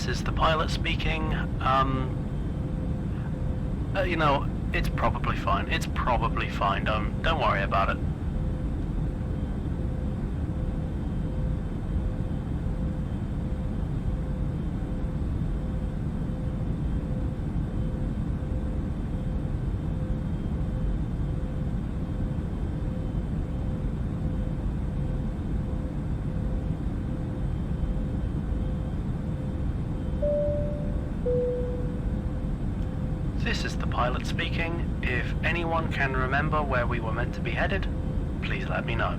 This is the pilot speaking. It's probably fine. It's probably fine. Don't worry about it. This is the pilot speaking. If anyone can remember where we were meant to be headed, please let me know.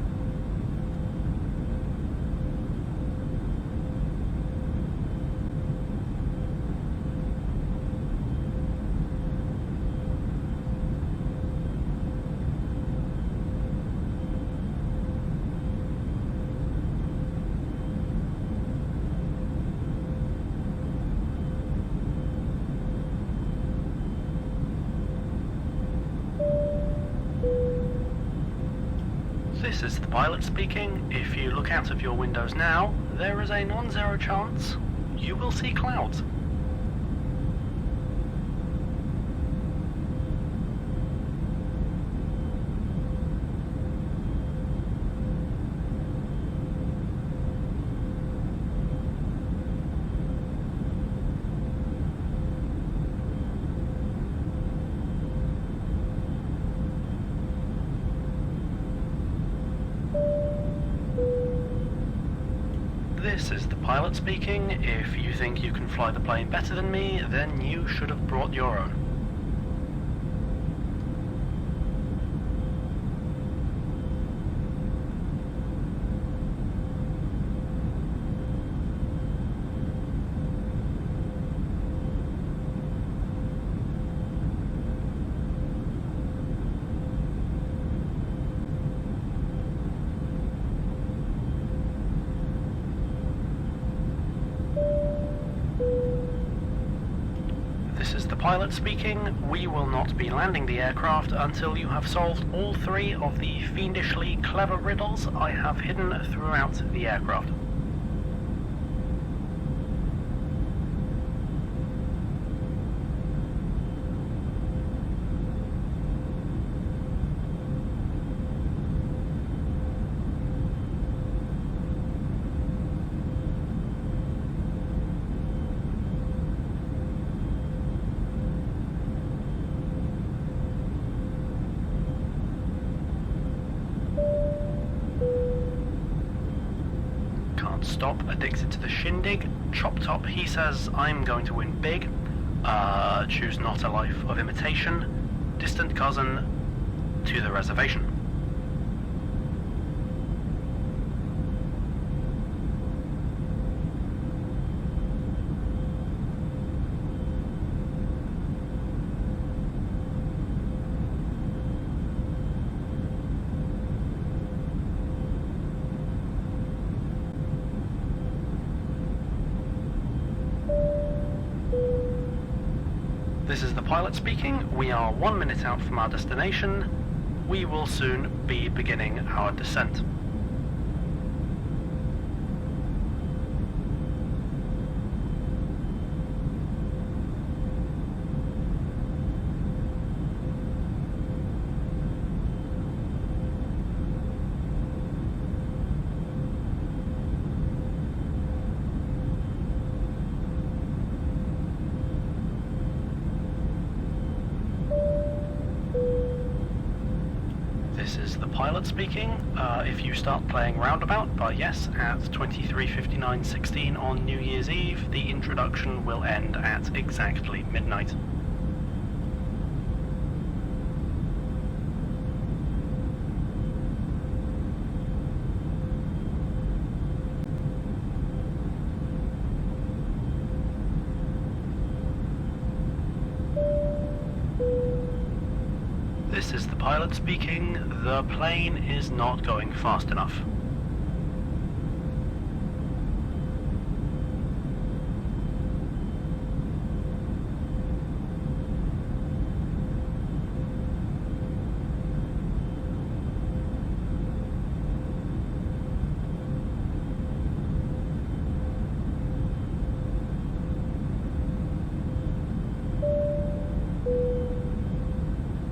This is the pilot speaking. If you look out of your windows now, there is a non-zero chance you will see clouds. This is the pilot speaking. If you think you can fly the plane better than me, then you should have brought your own. This is the pilot speaking. We will not be landing the aircraft until you have solved all three of the fiendishly clever riddles I have hidden throughout the aircraft. Stop, addicted to the shindig. Chop top, he says, I'm going to win big. Choose not a life of imitation. Distant cousin, to the reservation. This is the pilot speaking. We are 1 minute out from our destination. We will soon be beginning our descent. This is the pilot speaking. If you start playing Roundabout by Yes at 23:59:16 on New Year's Eve, the introduction will end at exactly midnight. This is the pilot speaking. The plane is not going fast enough.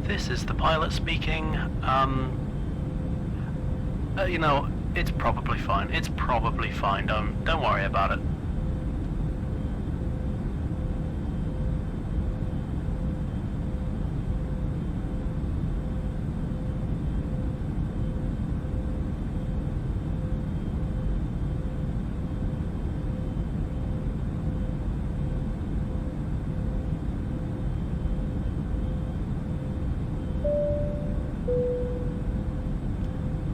This is the pilot speaking. You know, it's probably fine. It's probably fine. Don't worry about it.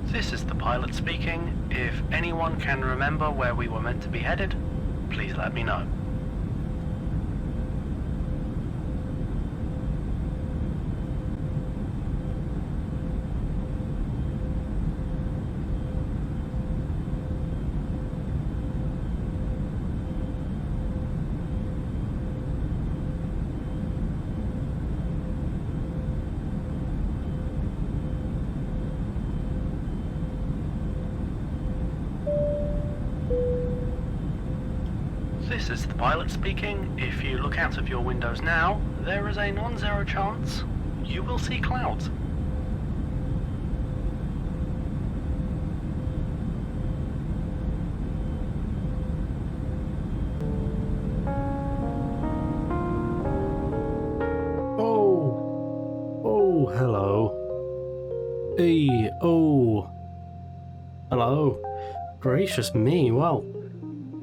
This is the pilot speaking. If anyone can remember where we were meant to be headed, please let me know. This is the pilot speaking. If you look out of your windows now, there is a non-zero chance you will see clouds. Oh, hello. Hey, oh. Hello. Gracious me, well.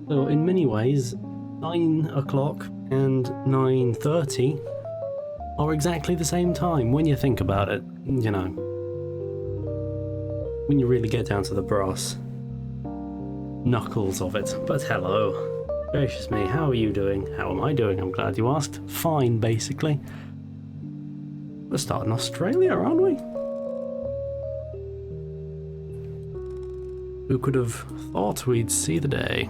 So in many ways, 9 o'clock and 9:30 are exactly the same time when you think about it, you know. When you really get down to the brass knuckles of it. But hello. Gracious me, how are you doing? How am I doing? I'm glad you asked. Fine, basically. We're starting Australia, aren't we? Who could have thought we'd see the day?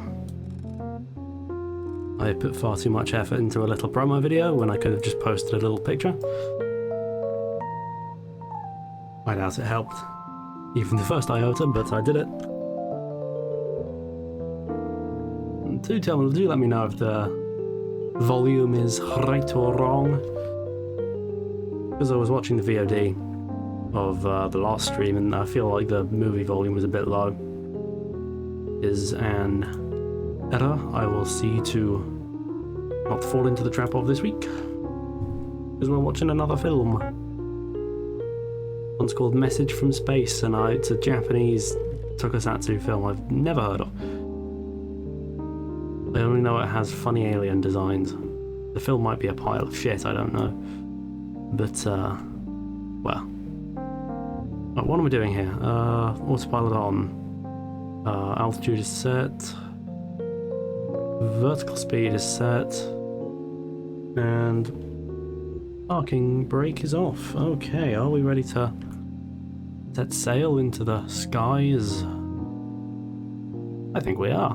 I put far too much effort into a little promo video when I could have just posted a little picture. I doubt it helped, even the first iota, but I did it. Do let me know if the volume is right or wrong. Because I was watching the VOD of the last stream and I feel like the movie volume was a bit low. Is an error I will see to not fall into the trap of this week, because we're watching another film. One's called Message from Space, and it's a Japanese tokusatsu film I've never heard of. I only know it has funny alien designs. The film might be a pile of shit, I don't know. But, well. What am I doing here? Autopilot on. Altitude is set. Vertical speed is set. And parking brake is off. Okay, are we ready to set sail into the skies? I think we are.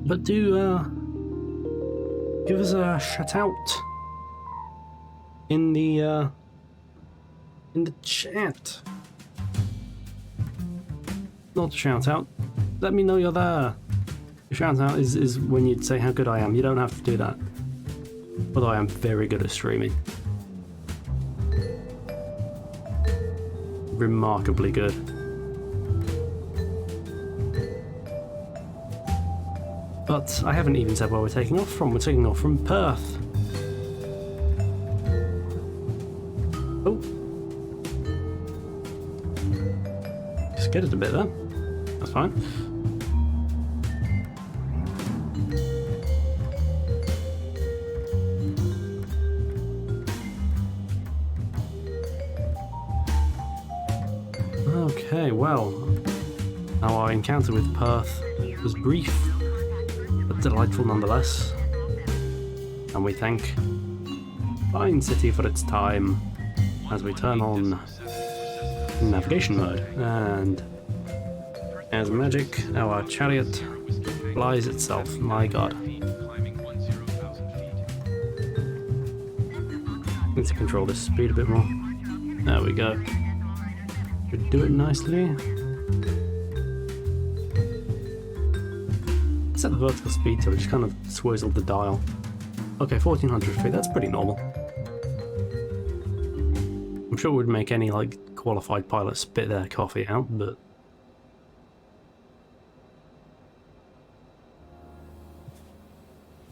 But do give us a shout out in the chat. Not a shout out. Let me know you're there. A shout out is when you say how good I am. You don't have to do that. Although I am very good at streaming. Remarkably good. But I haven't even said where we're taking off from. We're taking off from Perth. Oh. Skidded a bit there. That's fine. Okay, well, our encounter with Perth was brief, but delightful nonetheless. And we thank Fine City for its time as we turn on navigation mode. And as magic, our chariot flies itself. My god. Need to control this speed a bit more. There we go. Should do it nicely. Set the vertical speed to it, just kind of swizzled the dial. Okay, 1400 feet, that's pretty normal. sure it would make any like qualified pilot spit their coffee out, but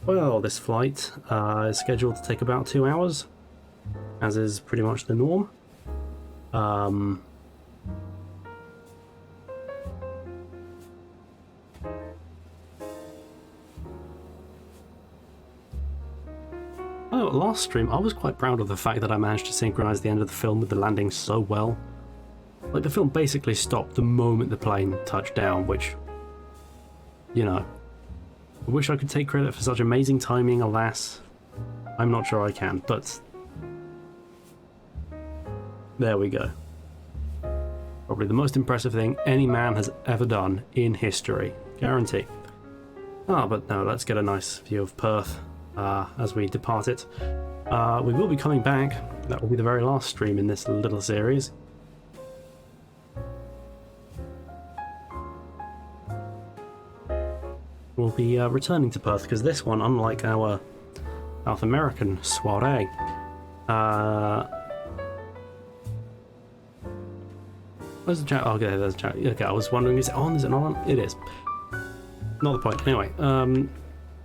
well, this flight is scheduled to take about 2 hours, as is pretty much the norm. Oh, last stream, I was quite proud of the fact that I managed to synchronize the end of the film with the landing so well. Like, the film basically stopped the moment the plane touched down, which, you know, I wish I could take credit for such amazing timing, alas. I'm not sure I can, but there we go. Probably the most impressive thing any man has ever done in history. Guarantee. Ah, but no, let's get a nice view of Perth as we depart it. We will be coming back. That will be the very last stream in this little series. We'll be returning to Perth, because this one, unlike our South American soiree, where's the chat? Oh, okay, there's the chat. Okay, I was wondering, is it on? Is it not on? It is. Not the point. Anyway,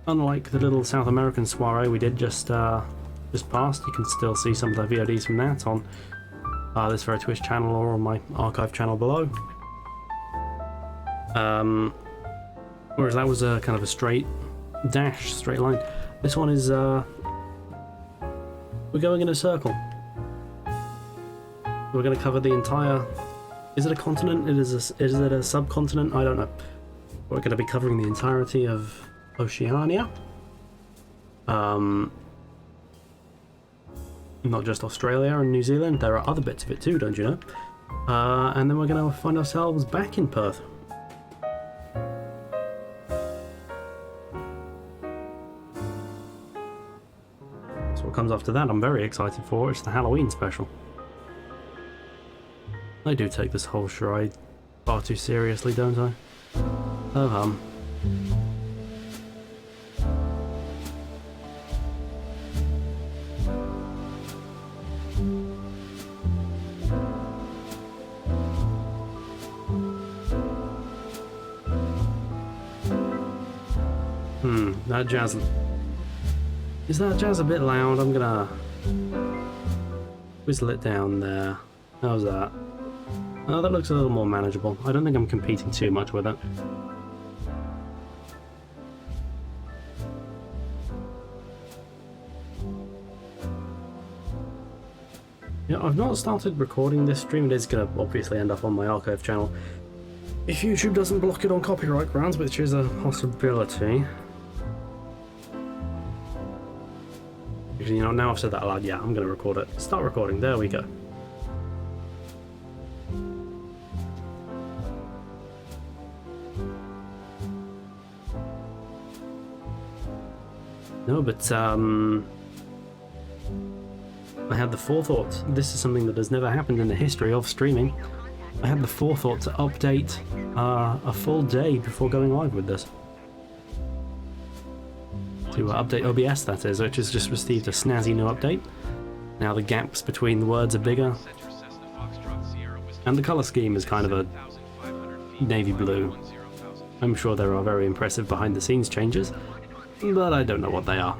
unlike the little South American soiree we did just past, you can still see some of the VODs from that on this very Twitch channel or on my archive channel below. Whereas that was a kind of a straight line. This one is we're going in a circle. We're going to cover the entire. Is it a continent? Is it a subcontinent? I don't know. We're going to be covering the entirety of Oceania. Not just Australia and New Zealand. There are other bits of it too, don't you know? And then we're going to find ourselves back in Perth. So what comes after that, I'm very excited for. It's the Halloween special. I do take this whole charade far too seriously, don't I? Oh hum. That jazz... Is that jazz a bit loud? I'm gonna whistle it down there. How's that? Oh, that looks a little more manageable. I don't think I'm competing too much with it. Yeah, I've not started recording this stream. It is going to obviously end up on my archive channel if YouTube doesn't block it on copyright grounds, which is a possibility. You know, now I've said that aloud, yeah, I'm going to record it. Start recording, there we go. No, but I had the forethought. This is something that has never happened in the history of streaming. I had the forethought to update a full day before going live with this. To update OBS, that is, which has just received a snazzy new update. Now the gaps between the words are bigger. And the colour scheme is kind of a navy blue. I'm sure there are very impressive behind the scenes changes, but I don't know what they are.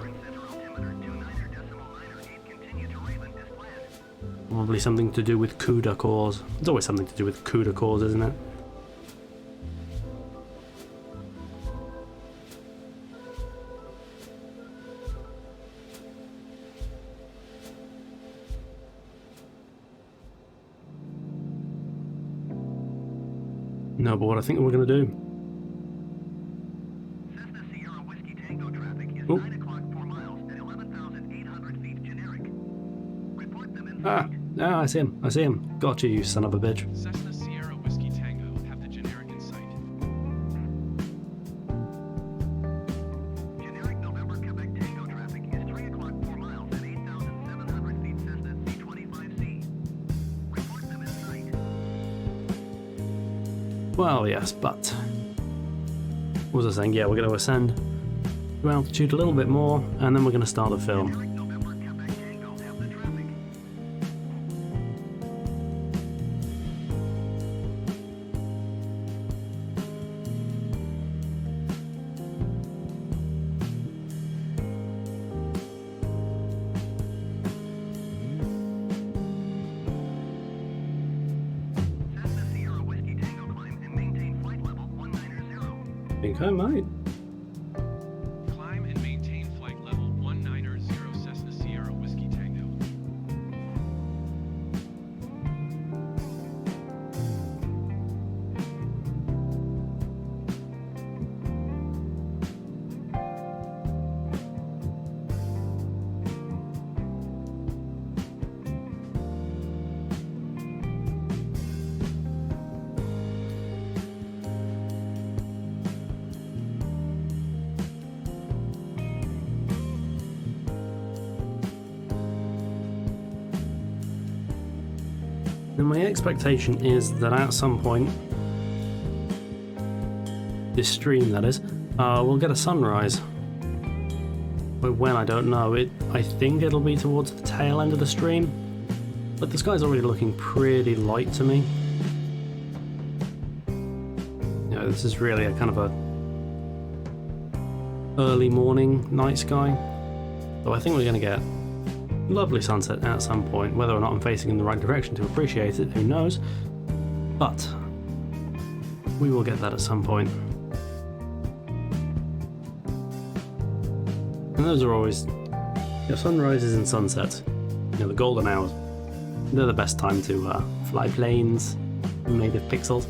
Probably something to do with CUDA cores. It's always something to do with CUDA cores, isn't it? No, but what I think we're going to do... Oh. Ah, I see him. I see him. Got you, you son of a bitch. Cessna Sierra Whiskey Tango have the generic in sight. Generic November Quebec Tango traffic is 3 o'clock 4 miles at 8,700 feet Cessna C-25C. Report them in sight. Well, yes, but... What was I saying? Yeah, we're going to ascend to altitude a little bit more, and then we're going to start the film. think I might. Climb and maintain flight level 190 Cessna Sierra Whiskey Tango. And my expectation is that at some point, this stream that is, we'll get a sunrise. But when, I don't know. I think it'll be towards the tail end of the stream. But the sky's already looking pretty light to me. You know, this is really a kind of a early morning night sky. So I think we're going to get lovely sunset at some point. Whether or not I'm facing in the right direction to appreciate it, who knows? But we will get that at some point. And those are always, you know, sunrises and sunsets. You know, the golden hours. They're the best time to fly planes made of pixels.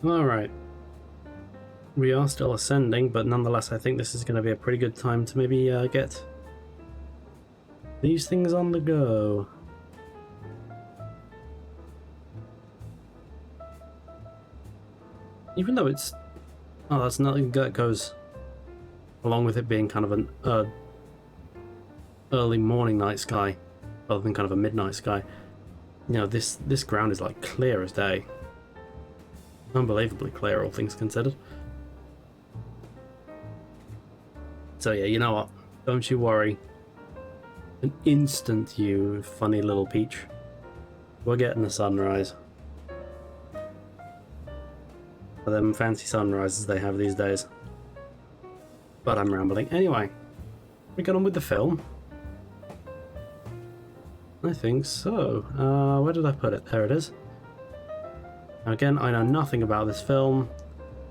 Alright. We are still ascending, but nonetheless I think this is going to be a pretty good time to maybe get these things on the go. Even though it's... oh, that's nothing that goes along with it being kind of an early morning night sky, rather than kind of a midnight sky. You know, this ground is like clear as day. Unbelievably clear, all things considered. So yeah, you know what? Don't you worry. An instant, you funny little peach. We're getting the sunrise. For them fancy sunrises they have these days. But I'm rambling. Anyway, we got on with the film. I think so. Where did I put it? There it is. Again, I know nothing about this film.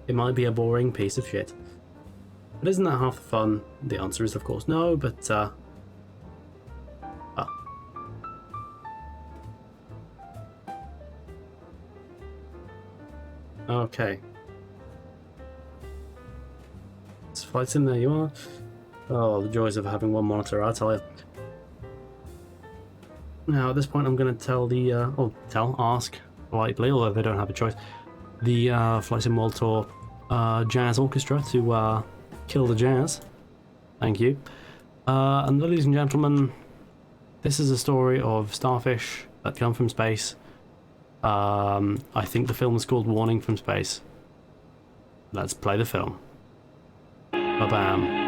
It might be a boring piece of shit. But isn't that half the fun? The answer is of course no, but okay. This flight sim, there you are. Oh, the joys of having one monitor, I'll tell you. Now, at this point, I'm going to tell ask politely, although they don't have a choice, the Flight Sim World Tour Jazz Orchestra to kill the jazz. Thank you. And ladies and gentlemen, this is a story of starfish that come from space. I think the film is called Warning from Space. Let's play the film. Ba-bam.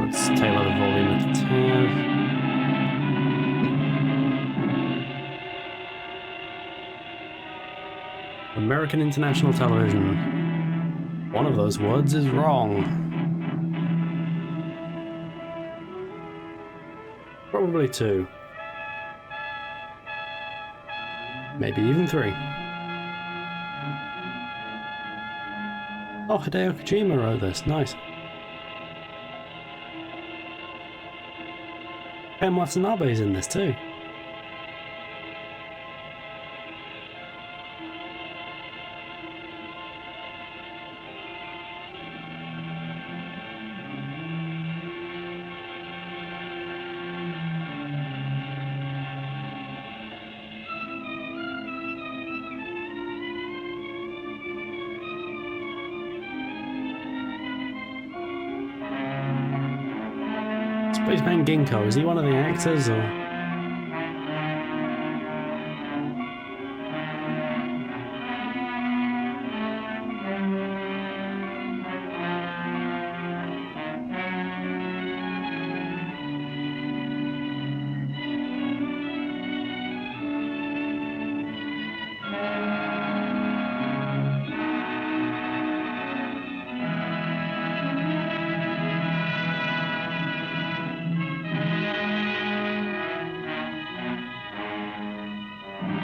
Let's tailor the volume a tad. American International Television. One of those words is wrong. Probably two. Maybe even three. Oh, Hideo Kojima wrote this. Nice. Ken Watanabe's in this too. Ben Ginkgo? Is he one of the actors or?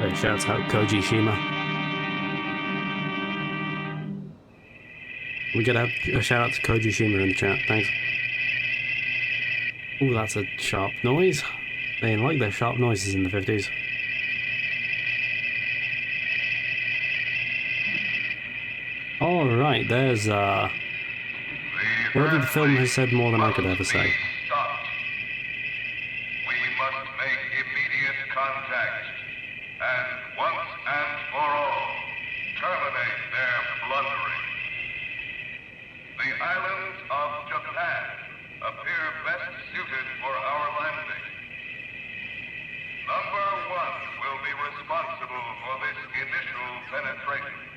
Big shouts out Koji Shima. We get a shout out to Koji Shima in the chat, thanks. Ooh, that's a sharp noise. They like their sharp noises in the 50s. Alright, there's Already the film has said more than I could ever say. Stopped. We must make immediate contact, and once and for all, terminate their plundering. The islands of Japan appear best suited for our landing. Number 1 will be responsible for this initial penetration.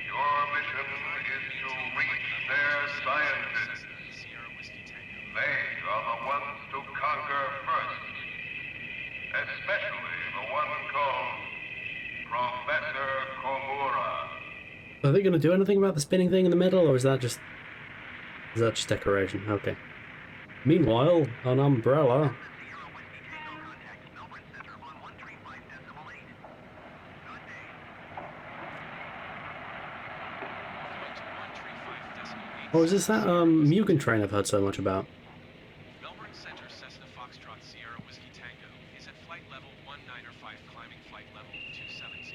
Your mission is to reach their scientists. Sierra Whiskey Tango. They are the ones to conquer first, especially the one called Professor Komura. Are they going to do anything about the spinning thing in the middle, or is that just decoration? Okay. Meanwhile, an umbrella. Oh, is this that Mugen train I've heard so much about? Melbourne Center Cessna Foxtrot Sierra Whiskey Tango is at flight level 195, climbing flight level 270.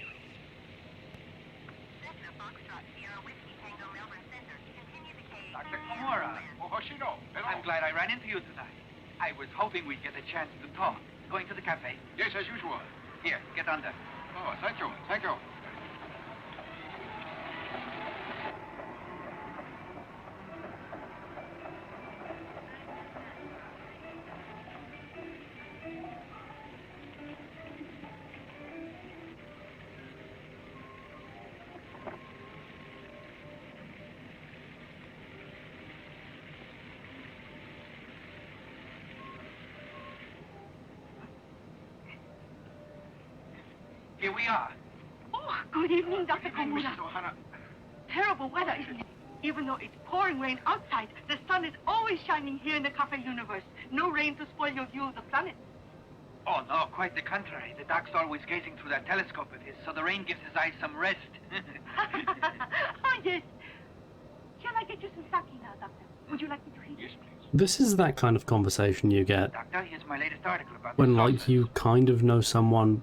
Cessna Foxtrot Sierra Whiskey Tango Melbourne Center. Continue the KA. Dr. Komura, Hoshino, I'm glad I ran into you tonight. I was hoping we'd get a chance to talk. Going to the cafe? Yes, as usual. Here, get under. Oh, thank you, thank you. Here we are. Oh, good evening, Dr. Evening, Komura. Mrs. Ohana. Terrible weather, isn't it? Even though it's pouring rain outside, the sun is always shining here in the cafe universe. No rain to spoil your view of the planet. Oh, no, quite the contrary. The doc's always gazing through that telescope of his, so the rain gives his eyes some rest. Oh, yes. Shall I get you some sake now, Doctor? Would you like me to heat Yes, it? please. This is that kind of conversation you get Doctor, here's my latest article about when, the like, saucers. you kind of know someone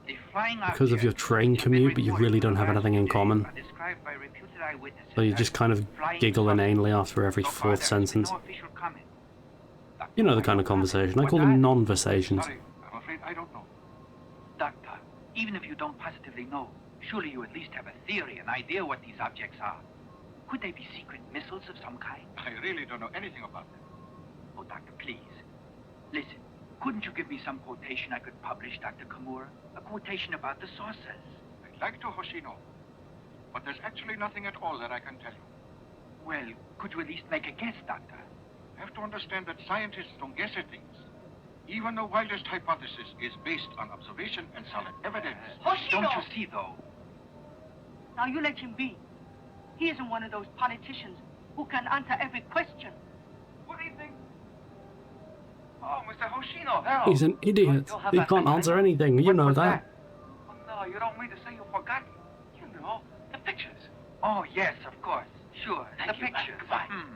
The flying because of your objects train which have been commute, but you reported really for don't the have last anything in few days common. are described by reputed eyewitnesses So you as just kind of flying giggle saucers. inanely after every So far, fourth there has been sentence. no official comment. Doctor, You know the I kind of don't know. conversation. I What call them I- non-versations. Sorry, I'm afraid I don't know. Doctor, even if you don't positively know, surely you at least have a theory, an idea what these objects are. Could they be secret missiles of some kind? I really don't know anything about them. Oh, Doctor, please. Listen, couldn't you give me some quotation I could publish, Dr. Komura? A quotation about the saucers. I'd like to, Hoshino, but there's actually nothing at all that I can tell you. Well, could you at least make a guess, Doctor? You have to understand that scientists don't guess at things. Even the wildest hypothesis is based on observation and solid evidence. Don't you see, though? Now you let him be. He isn't one of those politicians who can answer every question. Good evening. Oh, Mr. Hoshino, hello. He's an idiot. You'll have He that can't picture? answer anything. You What know was that. Oh, no, you don't mean to say you forgot. You know, the pictures. Oh, yes, of course. Sure, the pictures. Goodbye. Hmm.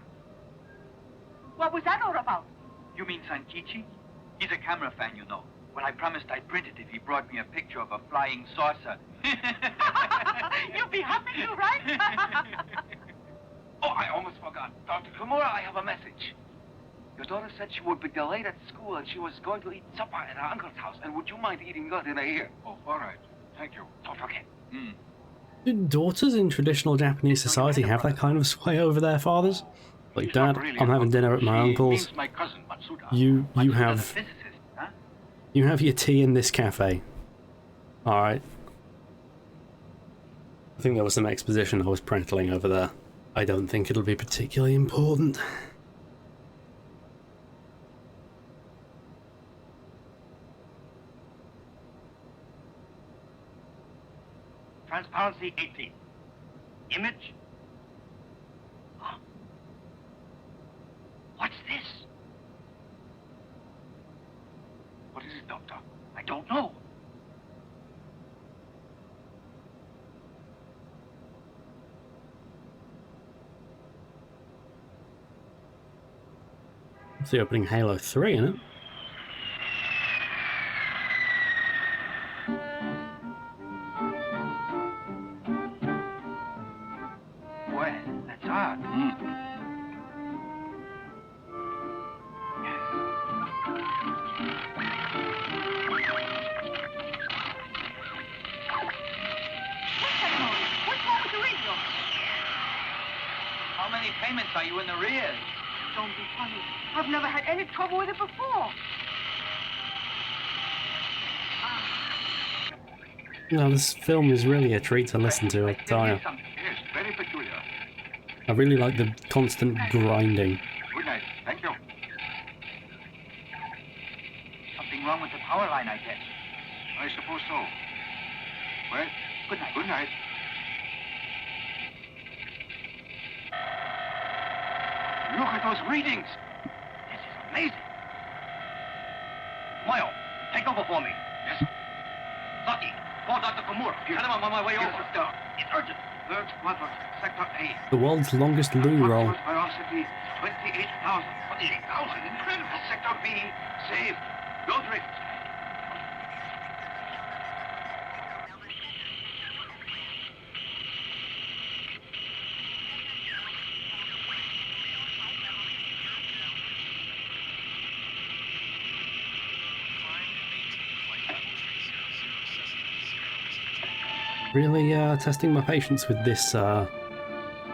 What was that all about? You mean Sankichi? He's a camera fan, you know. Well, I promised I'd print it if he brought me a picture of a flying saucer. You'll be happy to, right? Oh, I almost forgot. Dr. Kimura, I have a message. Your daughter said she would be delayed at school and she was going to eat supper at her uncle's house. And would you mind eating your dinner here? Oh, all right. Thank you. Don't forget. Do daughters in traditional Japanese society have that kind of sway over their fathers? Like, He's not Dad, really I'm an having dinner at uncle. my She uncle's. means my cousin, Matsuda. You Matsuda's a have physicist, huh? you have your tea in this cafe. All right. I think there was some exposition I was prattling over there. I don't think it'll be particularly important. Transparency 18. Image. Huh? What's this? What is it, Doctor? I don't know. It's the opening Halo 3, isn't it? Well, that's odd. What's wrong with the radio? How many payments are you in the rear? Don't be funny. I've never had any trouble with it before. Well, this film is really a treat to listen to, I tell you. Yes, very peculiar. I really like the constant grinding. Good night. Thank you. Something wrong with the power line, I guess. I suppose so. Well, good night. Good night. Look at those readings. This is amazing. Moyo, take over for me. Yes. Saki, call Dr. Komura. Tell him I'm on my way over. Sir. It's urgent. Third quadrant, sector A. The world's longest loo roll. Velocity 28,000. 28,000? Incredible. Sector B, saved. No drift. Really testing my patience with this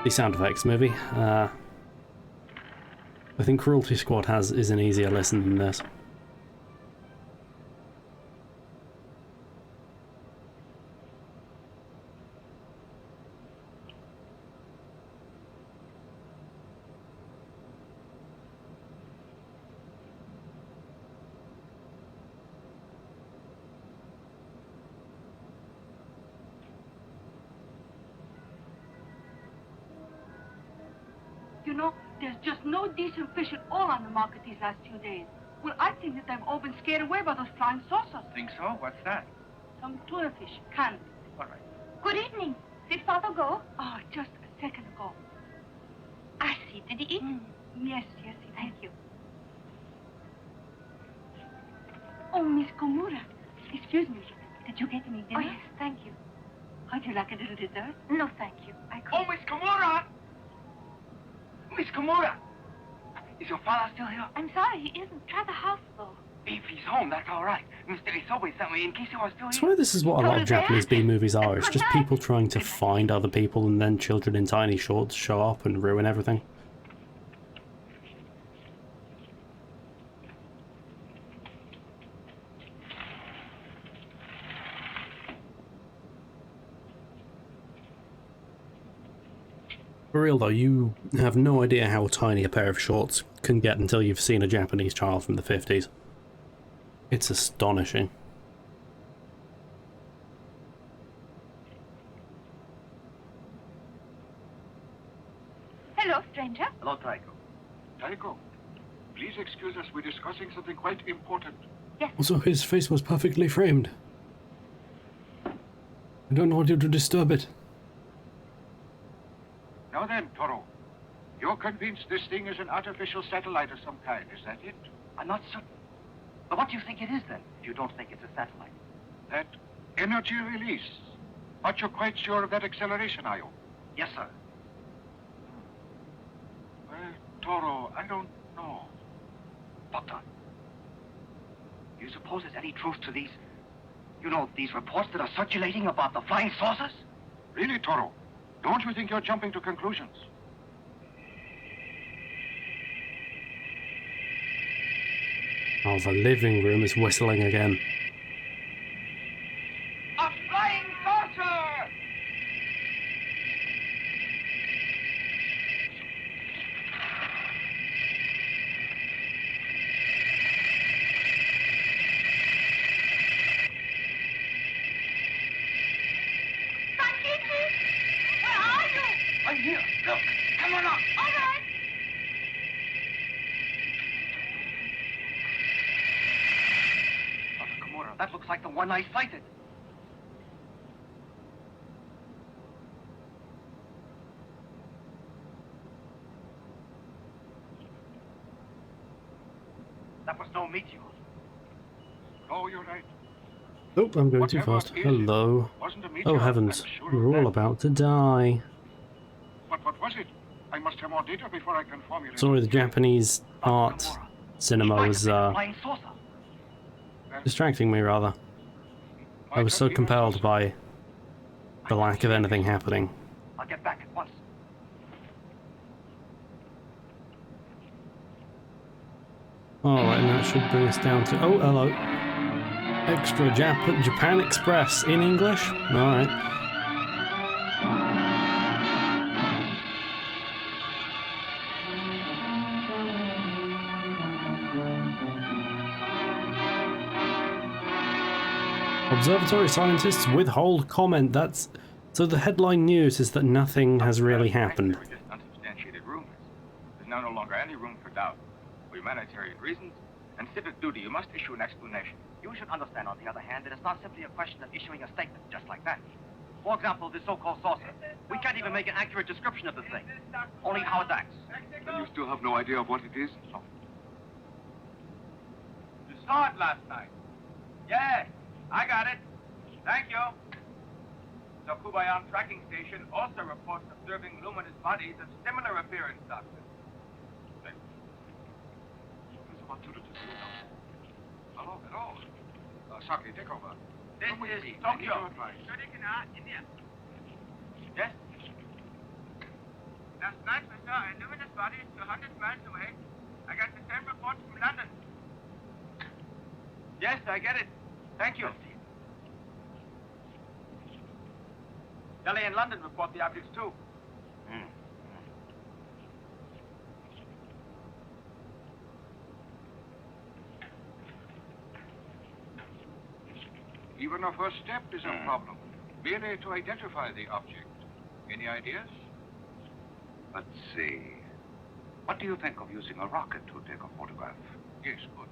these sound effects movie. I think Cruelty Squad is an easier listen than this. You know, there's just no decent fish at all on the market these last few days. Well, I think that they've all been scared away by those flying saucers. Think so? What's that? Some tuna fish, canned. All right. Good evening. Did Father go? Oh, just a second ago. I see. Did he eat? Yes, thank you. Oh, Miss Komura, excuse me. Did you get any dinner? Oh, yes, thank you. How'd you like a little dessert? No, thank you. I Oh, couldn't. Miss Komura! Miss Komura! Is your father still here? I'm sorry, he isn't. Try the house, though. If he's home, that's all right. Mr. Isobe sent me in case he was still I here. swear this is what a lot of Japanese B movies are. It's just people trying to find other people and then children in tiny shorts show up and ruin everything. For real though, you have no idea how tiny a pair of shorts can get until you've seen a Japanese child from the 50s. It's astonishing. Hello, stranger. Hello, Taiko. Taiko, please excuse us. We're discussing something quite important. Also, his face was perfectly framed. I don't want you to disturb it. Now then, Toro, you're convinced this thing is an artificial satellite of some kind, is that it? I'm not certain. But what do you think it is, then, if you don't think it's a satellite? That energy release. But you're quite sure of that acceleration, are you? Yes, sir. Well, Toro, I don't know. Doctor, do you suppose there's any truth to these, these reports that are circulating about the flying saucers? Really, Toro? Don't you think you're jumping to conclusions? Oh, the living room is whistling again. A flying saucer! Sankichi! Where are you? I'm here. Look, come on up. All right. Dr. Kimura, that looks like the one I sighted. That was no meteor. Oh, you're right. Oh, I'm going too Whatever fast. it is, Hello. Wasn't a meteor, Oh heavens, I'm sure we're of all that. about to die. But what was it? I must have more data before I can formulate. Sorry, the Japanese art cinema was Flying saucer. distracting me rather. I was so compelled by the lack of anything happening. I'll get back at once. Alright, and that should bring us down to... Oh, hello. Extra Japan Express in English? Alright. Observatory scientists withhold comment. That's... So the headline news is that nothing has really happened. They were just unsubstantiated rumors. There's now no longer any room for doubt. For humanitarian reasons and civic duty, you must issue an explanation. You should understand, on the other hand, that it's not simply a question of issuing a statement just like that. For example, this so-called saucer. We can't even make an accurate description of the thing. Only how it acts. And you still have no idea of what it is? No. You saw it last night. Yes, I got it. Thank you. The Kubayan tracking station also reports observing luminous bodies of similar appearance, Doctor. Hello, hello. Saki, take over. This Come with is me. I need Tokyo. your advice. India. Yes? Last night we saw a luminous body 200 miles away. I got the same report from London. Yes, I get it. Thank you. Delhi and London report the objects too. Even a first step is a problem. Merely to identify the object. Any ideas? Let's see. What do you think of using a rocket to take a photograph? Yes, good.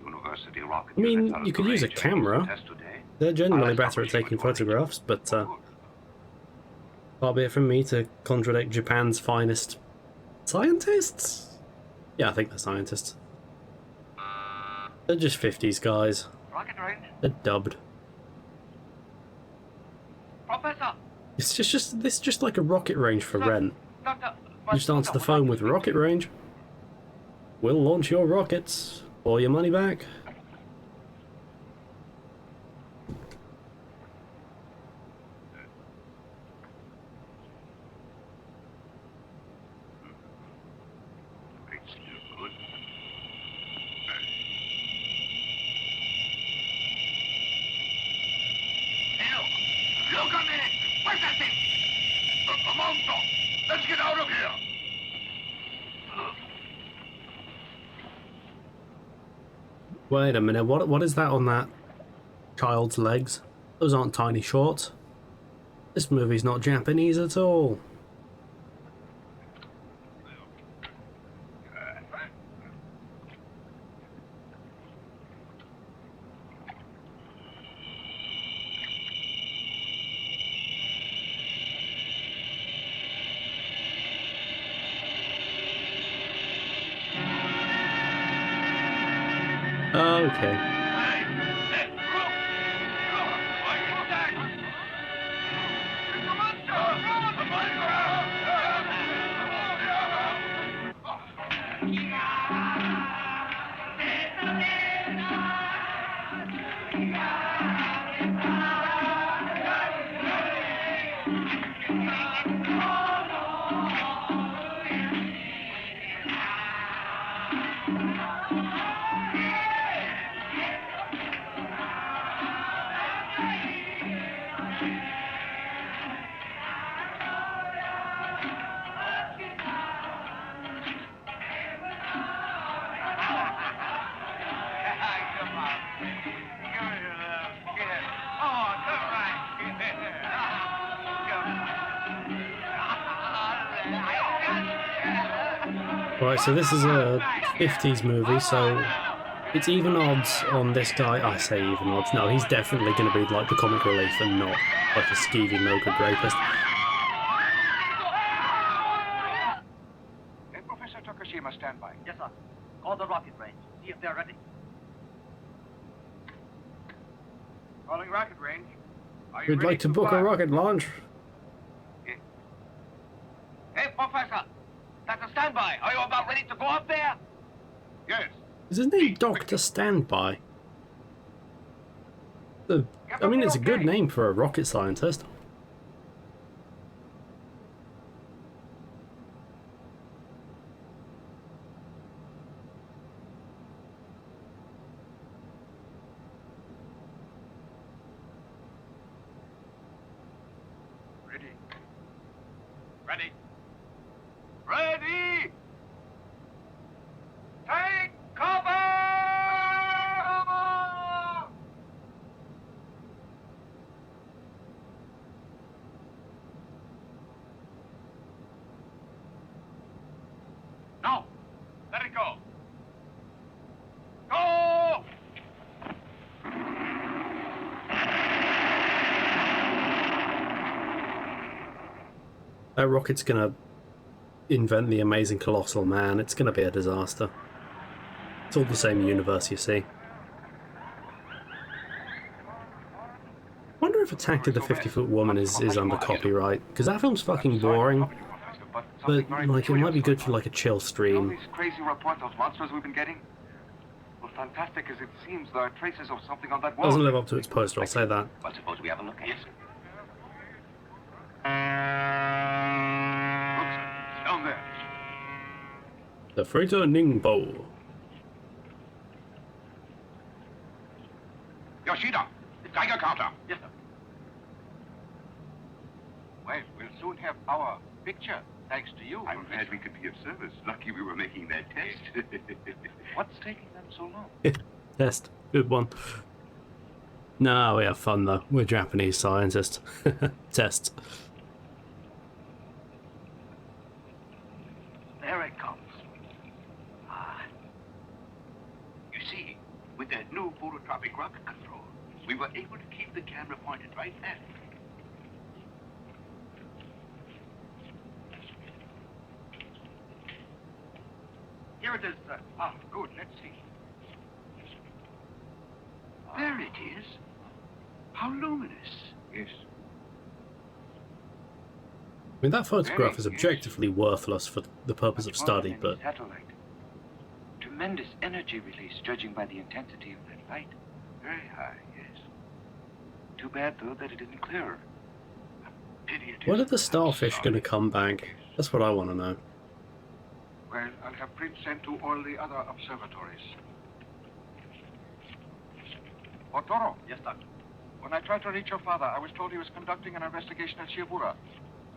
University rocket. I mean, units out of you could the use a range. camera. Test today. They're generally I'll better at establish you taking with one. photographs, but Good. far be it from me to contradict Japan's finest scientists? Yeah, I think they're scientists. They're just 50s guys. Rocket range. They're dubbed. Professor! It's just like a rocket range for rent. Doctor! You just answer the phone with rocket range. We'll launch your rockets or your money back. It's still good. Hey, look a minute! Where's that thing? A monster! Let's get out of here! Wait a minute, what is that on that child's legs? Those aren't tiny shorts. This movie's not Japanese at all. Okay. Right, so this is a 50s movie, so it's even odds on this guy. I say even odds. No, he's definitely going to be like the comic relief and not like a skeevy, no-good rapist. Hey, Professor Takashima, stand by. Yes, sir. Call the rocket range. See if they're ready. Calling rocket range. Are you We'd ready like to book a fire? rocket launch. Hey, Professor. That's a standby. Are you about ready to go up there? Yes. Is his name Dr. Standby? I mean, it's a good name for a rocket scientist. Ready. Ready. Ready! Take cover! Now, let it go. Go! That rocket's gonna invent the amazing colossal man. It's gonna be a disaster. It's all the same universe, you see. Wonder if Attack of the 50-Foot Woman is under copyright, because that film's fucking boring. But like, it might be good for like a chill All stream. these crazy reports of monsters we've been getting? Well, fantastic as it seems, there are traces of something on that wall. Doesn't live up to its poster, I'll say that. Well, suppose we have a look at it. Looks down there. The Freighter Ningbo. Yoshida, Geiger counter. Yes, sir. Well, we'll soon have our picture, thanks to you. I'm glad we could be of service. Lucky we were making that test. What's taking them so long? Test. Good one. No, we have fun though. We're Japanese scientists. Tests. There it comes. You see, with that new phototropic rocket control, we were able to keep the camera pointed right at it. Here it is, sir. Ah, good. Let's see. There it is. How luminous. Yes. I mean, that photograph is objectively worthless for the purpose of study, but Satellite. Tremendous energy release, judging by the intensity of that light. Very high, yes. Too bad, though, that it isn't clearer. Pity it when are isn't. the starfish going to come back? That's what I want to know. Well, I'll have prints sent to all the other observatories. Otoro, Yes, sir. when I tried to reach your father, I was told he was conducting an investigation at Shiobura.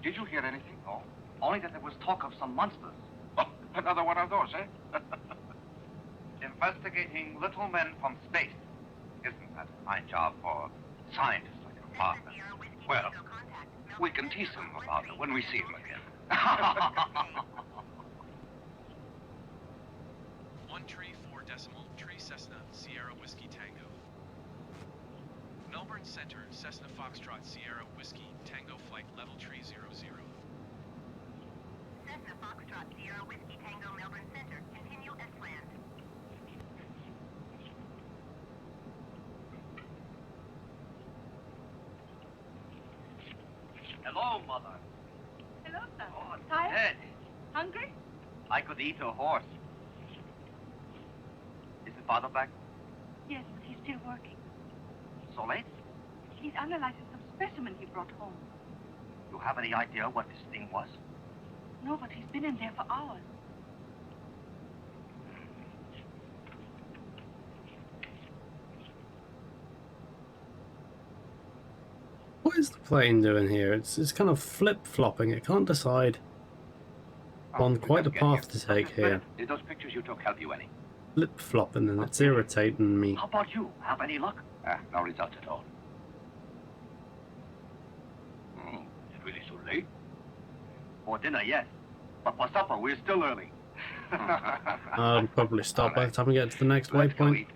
Did you hear anything? No. Only that there was talk of some monsters. Oh, another one of those, eh? Investigating little men from space. Isn't that a fine job for scientists like your father? Well, we can tease him about it when we see him again. 1 tree 4 decimal, Tree Cessna, Sierra Whiskey Tango. Melbourne Center, Cessna Foxtrot, Sierra Whiskey, Tango Flight Level Tree 00. Cessna Foxtrot, Sierra Whiskey Tango, Melbourne Center. Continue as planned. Hello, Mother. Hello, sir. Oh, Tired? Ted. Hungry? I could eat a horse. Isn't Father back? Yes, but he's still working. So late? He's analyzing some specimen he brought home. You have any idea what this thing was? No, but he's been in there for hours. What is the plane doing here? It's kind of flip-flopping. It can't decide on quite the path to take here. Did those pictures you took help you any? Flip-flopping, and it's irritating me. How about you? Have any luck? No results at all. Is it really so late? For dinner, yes. But for supper, we're still early. I'll probably stop by the time we get to the next waypoint.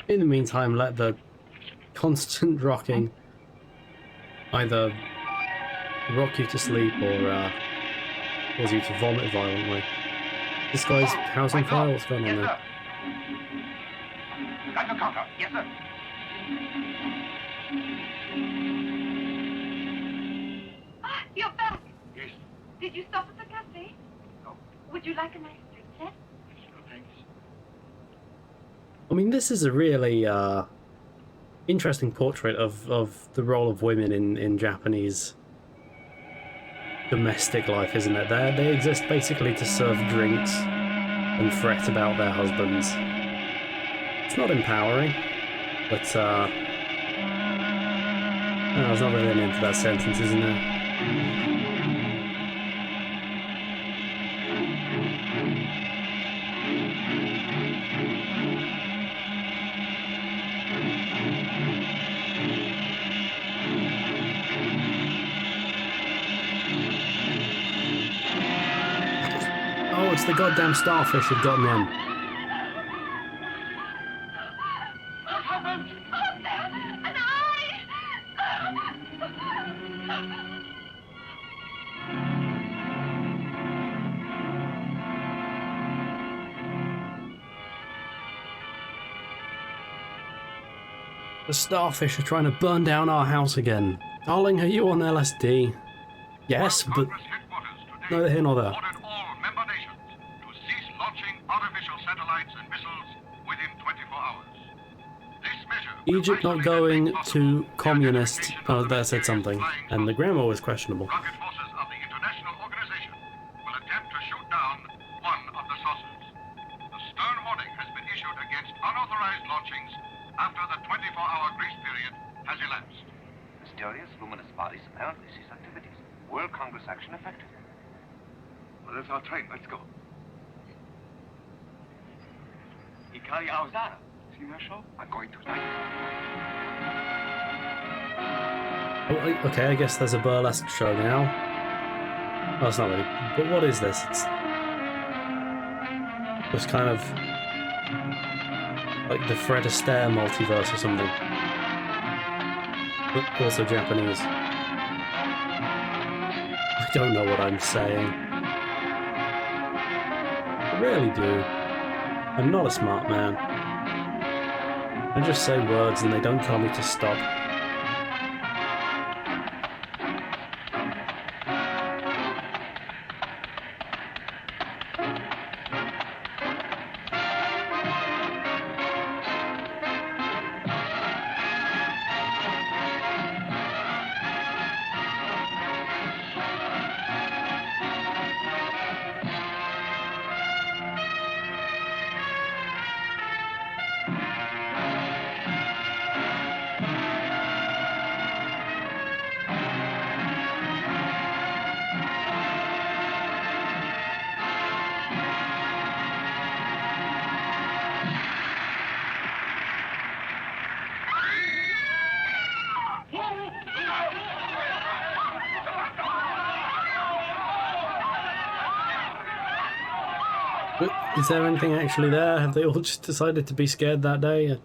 In the meantime, let the constant rocking either rock you to sleep or cause you to vomit violently. This guy's house on fire? What's going on there? Got your counter. Yes, sir. Ah, you're back. Yes. Did you stop at the cafe? No. Would you like a nice drink, sir? No, thanks. I mean, this is a really interesting portrait of the role of women in Japanese domestic life, isn't it? They exist basically to serve drinks and fret about their husbands. It's not empowering, but no, there's not really an end to that sentence, isn't there? Oh, it's the goddamn starfish have gotten in. What happened? Oh, there! An eye! The starfish are trying to burn down our house again. Darling, are you on LSD? Yes, but Congress headquarters today neither here nor there. ordered all member nations to cease launching artificial satellites and missiles within 24 hours. This measure will Egypt not isolate going and make to possible communist. the identification Oh, of the there said mysterious something, flying and the saucers. grammar was questionable. Rocket forces of the international organization will attempt to shoot down one of the saucers. A stern warning has been issued against unauthorized launchings after the 24-hour grace period has elapsed. Mysterious luminous bodies apparently cease activities. World Congress action effective. Well, that's our train. Let's go. Ikari Aozara. See that show? I'm going to tonight. Oh, okay, I guess there's a burlesque show now. Oh, it's not really. But what is this? It's kind of like the Fred Astaire multiverse or something. But also Japanese. I don't know what I'm saying. I really do. I'm not a smart man. I just say words and they don't tell me to stop. Is there anything actually there? Have they all just decided to be scared that day?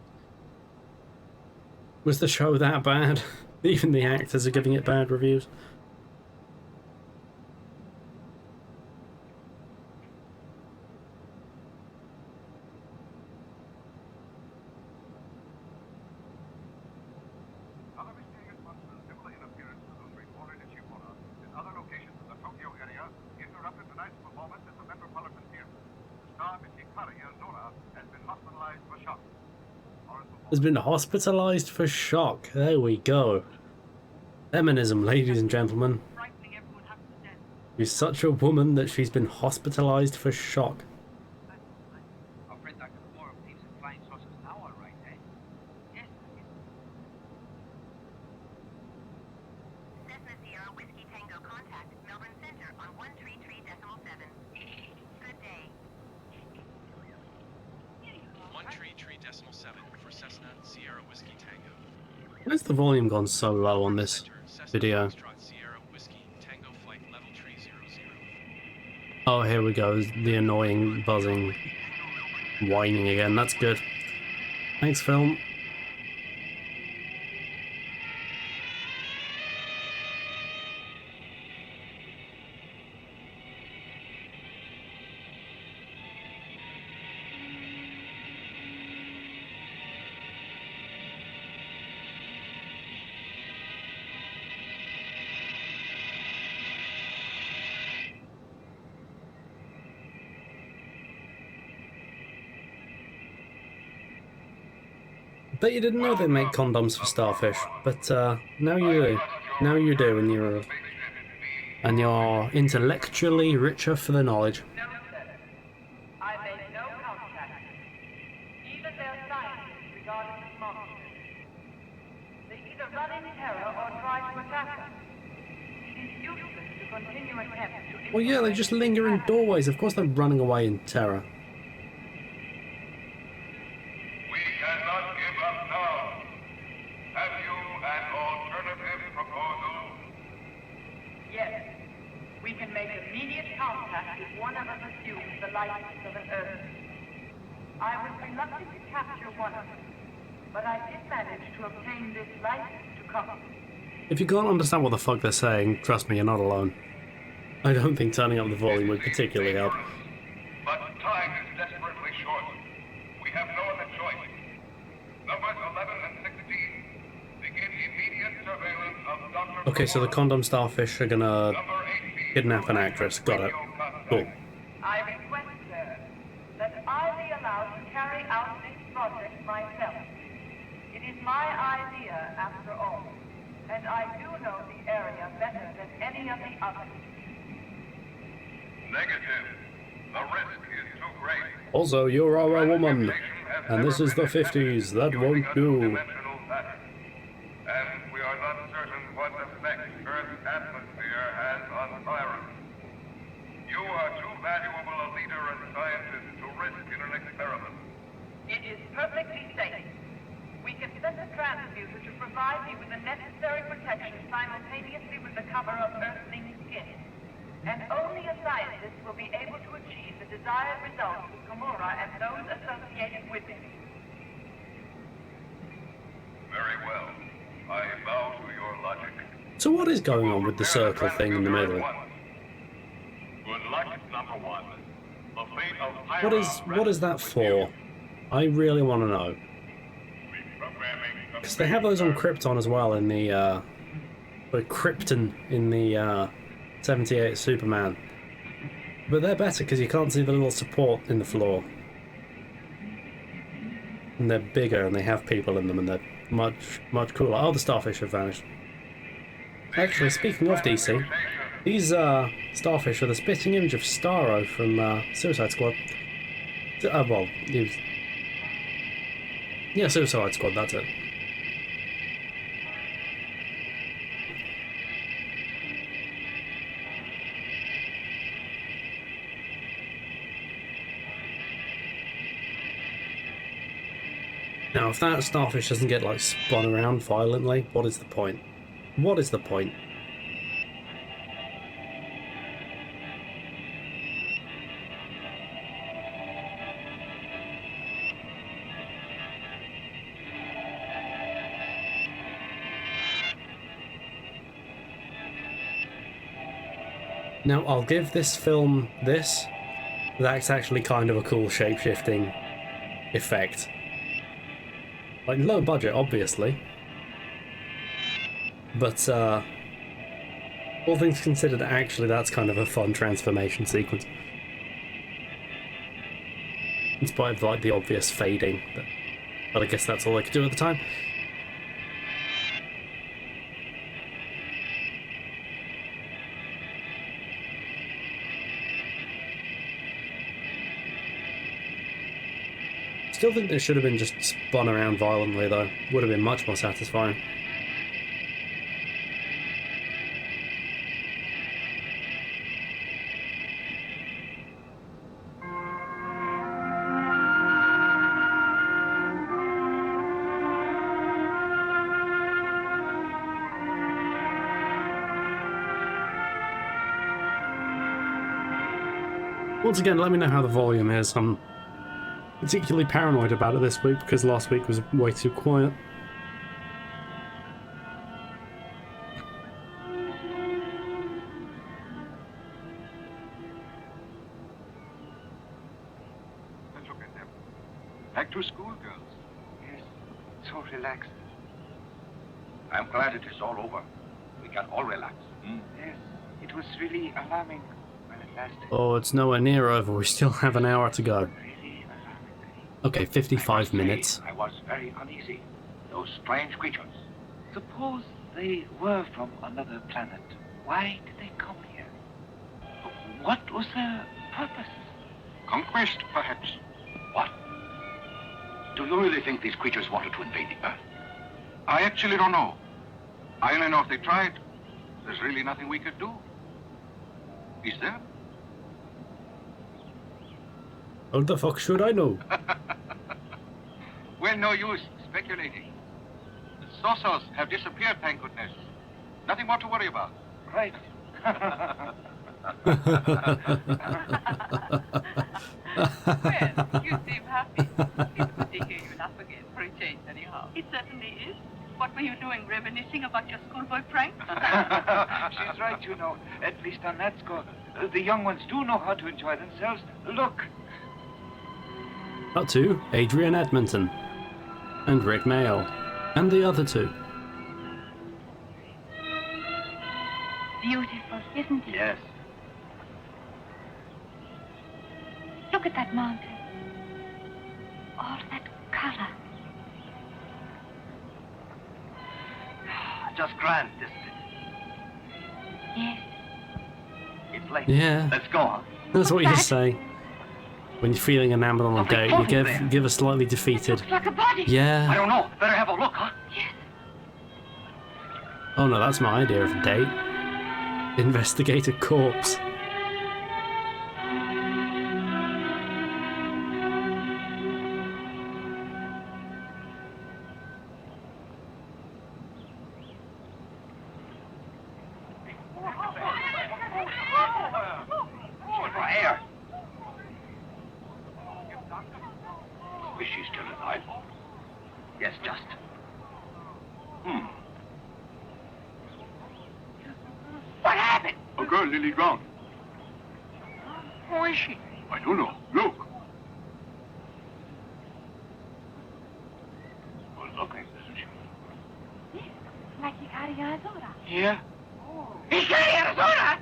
Was the show that bad? Even the actors are giving it bad reviews. Other mysterious monsters similar in appearance to those reported in Shimura and other locations in the Tokyo area interrupted tonight's performance at the Metropolitan Theater. The star, Miss Hikari Azura, has been hospitalized for shock. Has been hospitalized for shock. There we go. Feminism, ladies and gentlemen. Frightening everyone half to death. She's such a woman that she's been hospitalized for shock. Our friend Dr. Kimura believes in flying saucers now, all right, eh? Yes, Cessna Sierra Whiskey Tango contact Melbourne Center on 133.7. Good day. 133.7 for Cessna Sierra Whiskey Tango. Why's the volume gone so low on this Center, Cessna video? Foxtrot Sierra Whiskey Tango flight level 300. Oh, here we go. The annoying buzzing, whining again. That's good. Thanks, film. Bet you didn't know they make condoms for starfish, but now you do. Now you do, and you're intellectually richer for the knowledge. No, sir. I made no contact. Even their scientists regarding this monster. They either run in terror or try to attack us. It is useless to continue attempts to... Well, yeah, they just linger in doorways. Of course they're running away in terror. We cannot give up now. Have you an alternative proposal? Yes. We can make immediate contact if one of us assumes the likeness of an Earth. I was reluctant to capture one of them, but I did manage to obtain this license to come. If you can't understand what the fuck they're saying, trust me, you're not alone. I don't think turning up the volume would particularly help. But time is desperately short. We have no other choice. Numbers 11 and 16 begin immediate surveillance of Dr. Okay, so the condom starfish are gonna kidnap an actress. Got it. Cool. I request, sir, that I be allowed to carry out this project myself. It is my idea, after all, and I do know the area better than any of the others. Negative. The risk is too great. Also, you are a woman, and this is the 50s. That won't do. And we are not certain what effect Earth's atmosphere has on Sirens. You are too valuable a leader and scientist to risk in an experiment. It is perfectly safe. We can send a transmuter to provide you with the necessary protection simultaneously with the cover of Earthling skin. And only a scientist will be able to achieve the desired results with Gamora and those associated with it. Very well. I bow to your logic. So what is going on with the circle thing in the middle? Good luck, number one. The fate of What is that for? I really want to know. Because they have those on Krypton as well in the Krypton in the 78 Superman. But they're better because you can't see the little support in the floor. And they're bigger and they have people in them and they're much cooler. Oh, the starfish have vanished. Actually, speaking of DC, these starfish are the spitting image of Starro from Suicide Squad. Well, he was... Yeah, Suicide Squad, that's it. Now, if that starfish doesn't get, like, spun around violently, what is the point? What is the point? Now, I'll give this film this. That's actually kind of a cool shape-shifting effect. Like, low budget, obviously. But, all things considered, actually, that's kind of a fun transformation sequence. In spite of, like, the obvious fading. But I guess that's all I could do at the time. Still think they should have been just spun around violently, though. Would have been much more satisfying. Once again, let me know how the volume is. I'm particularly paranoid about it this week because last week was way too quiet. Let's look at them. Back to school, girls. Yes, so relaxed. I'm glad it is all over. We can all relax. Yes, it was really alarming when it lasted. Oh, it's nowhere near over. We still have an hour to go. Really alarming. Okay, 55 minutes. I was very uneasy. Those strange creatures. Suppose they were from another planet. Why did they come here? What was their purpose? Conquest, perhaps. What? Do you really think these creatures wanted to invade the Earth? I actually don't know. I only know if they tried, there's really nothing we could do. Is there? How the fuck should I know? Well, no use speculating. The saucers have disappeared, thank goodness. Nothing more to worry about. Right. Well, you seem happy. It's good to hear you laugh again, for a change anyhow. It certainly is. What were you doing, reminiscing about your schoolboy prank? She's right, you know. At least on that score. The young ones do know how to enjoy themselves. Look. Cut to Adrian Edmonton and Rick Mail and the other two. Beautiful, isn't it? Yes. Look at that mountain. All that color. Just grand, isn't it? Yes. It's late. Yeah, Let's go on. that's what you That- say. When you're feeling enamored on a date, you give a slightly defeated. Looks like a body. I Yeah. don't know. Better have a look, huh? Yes. Oh no, that's my idea of a date. Investigate a corpse. Air. Is she still alive? Yes, just. What happened? A girl nearly drowned. Who is she? I don't know. Look. Good looking, isn't she? Like Ikari Azora. Here? He's getting Arizona!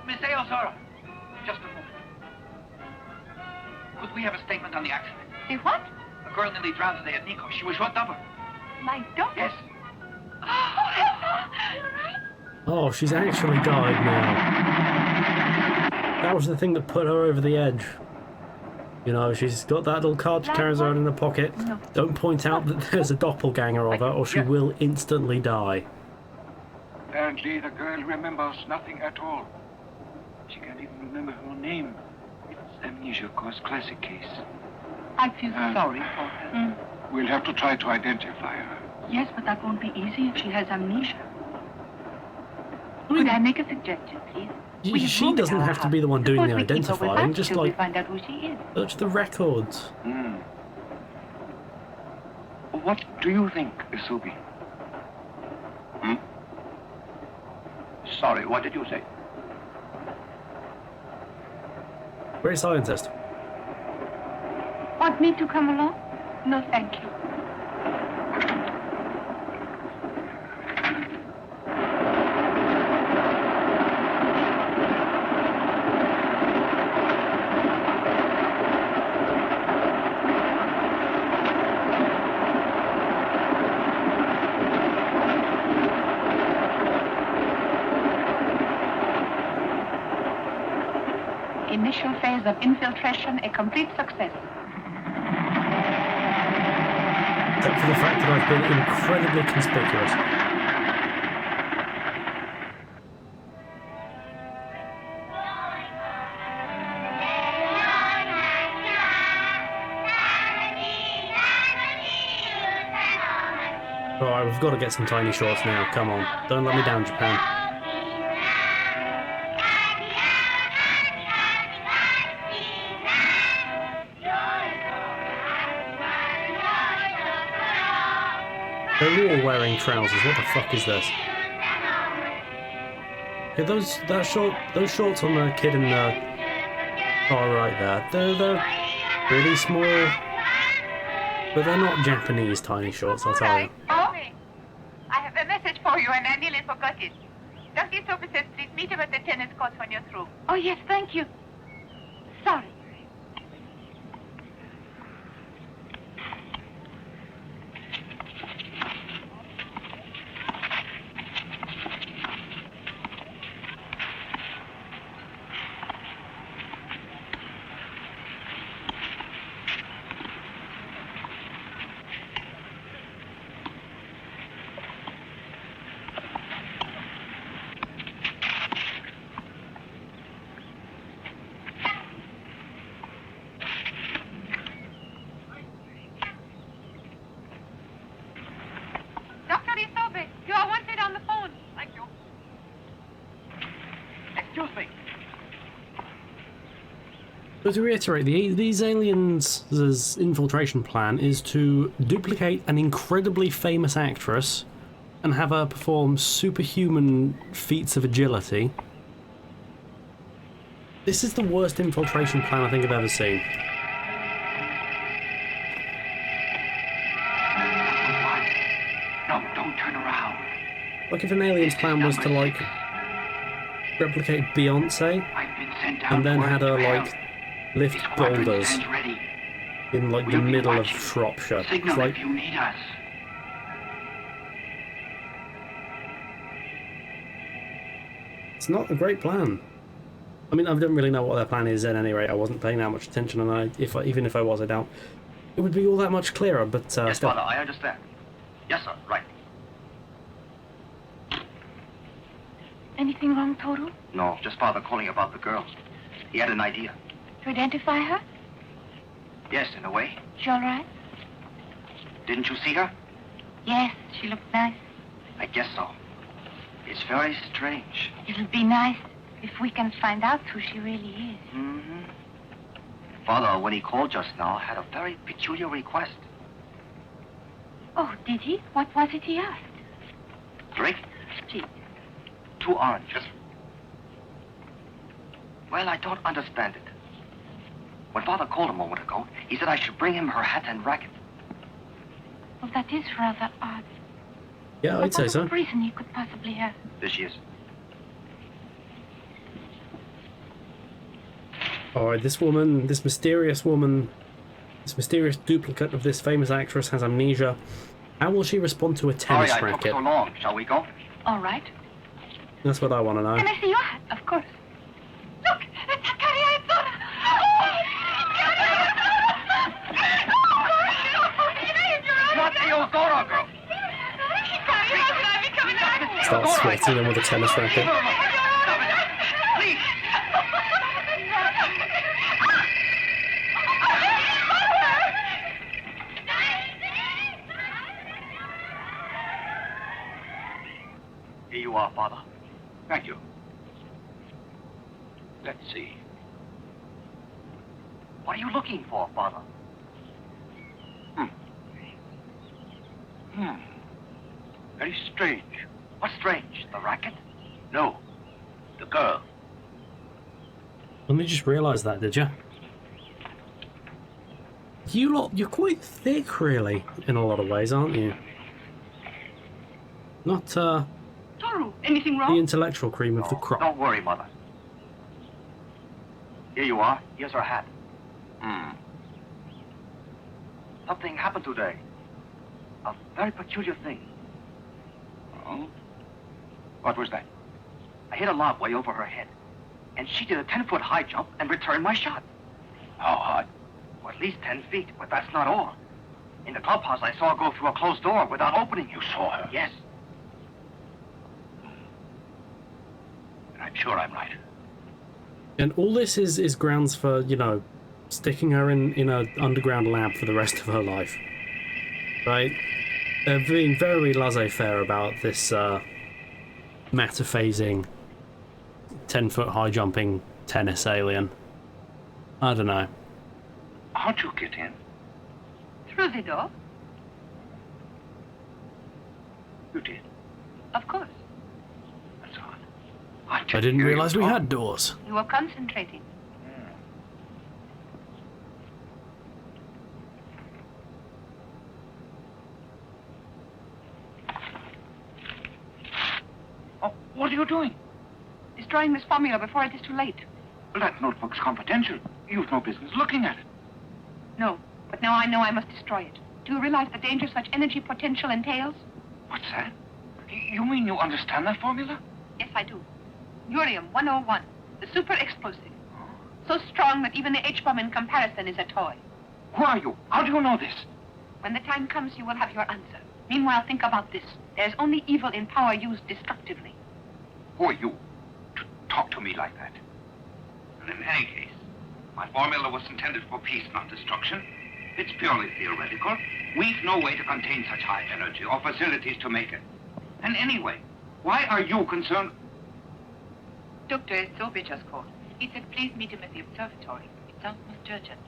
Miss Aozora. Just a moment. Could we have a statement on the accident? Say what? A girl nearly drowned today at Nico. She was run over. My dog? Yes. Oh, Elsa! You alright? Oh, she's actually died now. That was the thing that put her over the edge. You know, she's got that little card she carries around in her pocket. No. Don't point out that there's a doppelganger of her, or she will instantly die. Apparently, the girl remembers nothing at all. She can't even remember her name. It's amnesia caused classic case. I feel sorry for her. We'll have to try to identify her. Yes, but that won't be easy if she has amnesia. Could I make a suggestion, please? Will you She room doesn't in our have to be the one house? doing the Suppose we keep her with identifying, us just till we like find out who she is. search the records. What do you think, Isubi? Sorry, what did you say? Great scientist. Want me to come along? No, thank you. initial phase of infiltration a complete success. Except for the fact that I've been incredibly conspicuous. Alright, we've got to get some tiny shorts now. Come on. Don't let me down, Japan. They're all wearing trousers. What the fuck is this? Yeah, those shorts on the kid in the far right there, they're really small, but they're not Japanese tiny shorts, I'll tell you. Oh, I have a message for you and I nearly forgot it. Dr. Sophie says please meet him at the tennis court when you're through. Oh, yes, thank you. Sorry. Dr. Isobe, you are wanted on the phone. Thank you. Excuse me. So to reiterate, these aliens' infiltration plan is to duplicate an incredibly famous actress and have her perform superhuman feats of agility. This is the worst infiltration plan I think I've ever seen. No, don't turn around. Like if an alien's plan was to like replicate Beyonce I've been sent out and then for had her help. like lift This squadron boulders stands ready. in like the We'll be middle of watching. Shropshire. It's Signal like if you need us. it's not a great plan. I mean, I don't really know what their plan is at any rate. I wasn't paying that much attention, and even if I was, I doubt it would be all that much clearer. But Yes, still. Father, I understand. Yes, sir, right. Anything wrong, Toru? No, just Father calling about the girl. He had an idea. To identify her? Yes, in a way. She all right? Didn't you see her? Yes, she looked nice. I guess so. It's very strange. It'll be nice if we can find out who she really is. Mm-hmm. Father, when he called just now, had a very peculiar request. Oh, did he? What was it he asked? Drink? Gee, 2 oranges. Well, I don't understand it. When Father called a moment ago, he said I should bring him her hat and racket. well, that is rather odd. Yeah, I'd say so. What reason he could possibly have? There she is. Alright, this woman, this mysterious duplicate of this famous actress has amnesia. How will she respond to a tennis Sorry I took racket? so long. Shall we go? All right. That's what I want to know. Can I see your hat? Of course. Look, it's Hikaria Itzora. Not the Eudora girl. Start sweating them with a tennis racket. Please. Here you are, Father. Thank you. Let's see. What are you looking for, Father? Very strange. What's strange? The racket? No, the girl. Only just realised that, did you? You lot, you're quite thick, really, in a lot of ways, aren't you? Not, Toru, anything the wrong? intellectual cream of the crop. Don't worry, Mother. Here you are. Here's her hat. Something happened today. A very peculiar thing. Oh? What was that? I hit a log way over her head. and she did a 10-foot high jump and returned my shot. How high? Well, at least 10 feet, but that's not all. In the clubhouse, I saw her go through a closed door without opening. You saw her? Yes. And I'm sure I'm right. And all this is grounds for, you know, sticking her in an underground lab for the rest of her life. Right? They're being very laissez-faire about this metaphasing, 10-foot high jumping tennis alien. I don't know. How'd you get in? Through the door? You did. Of course. That's odd. I didn't realize we had doors. You were concentrating. Oh, what are you doing? Destroying this formula before it is too late. Well, that notebook's confidential. You've no business looking at it. No, but now I know I must destroy it. Do you realize the danger such energy potential entails? What's that? You mean you understand that formula? Yes, I do. Urium 101, the super explosive. So strong that even the H-bomb in comparison is a toy. Who are you? How do you know this? When the time comes, you will have your answer. Meanwhile, think about this. There's only evil in power used destructively. Who are you to talk to me like that? And in any case, my formula was intended for peace, not destruction. It's purely theoretical. We've no way to contain such high energy or facilities to make it. And anyway, why are you concerned? Dr. Sobe just called. He said please meet him at the observatory. It sounds most urgent.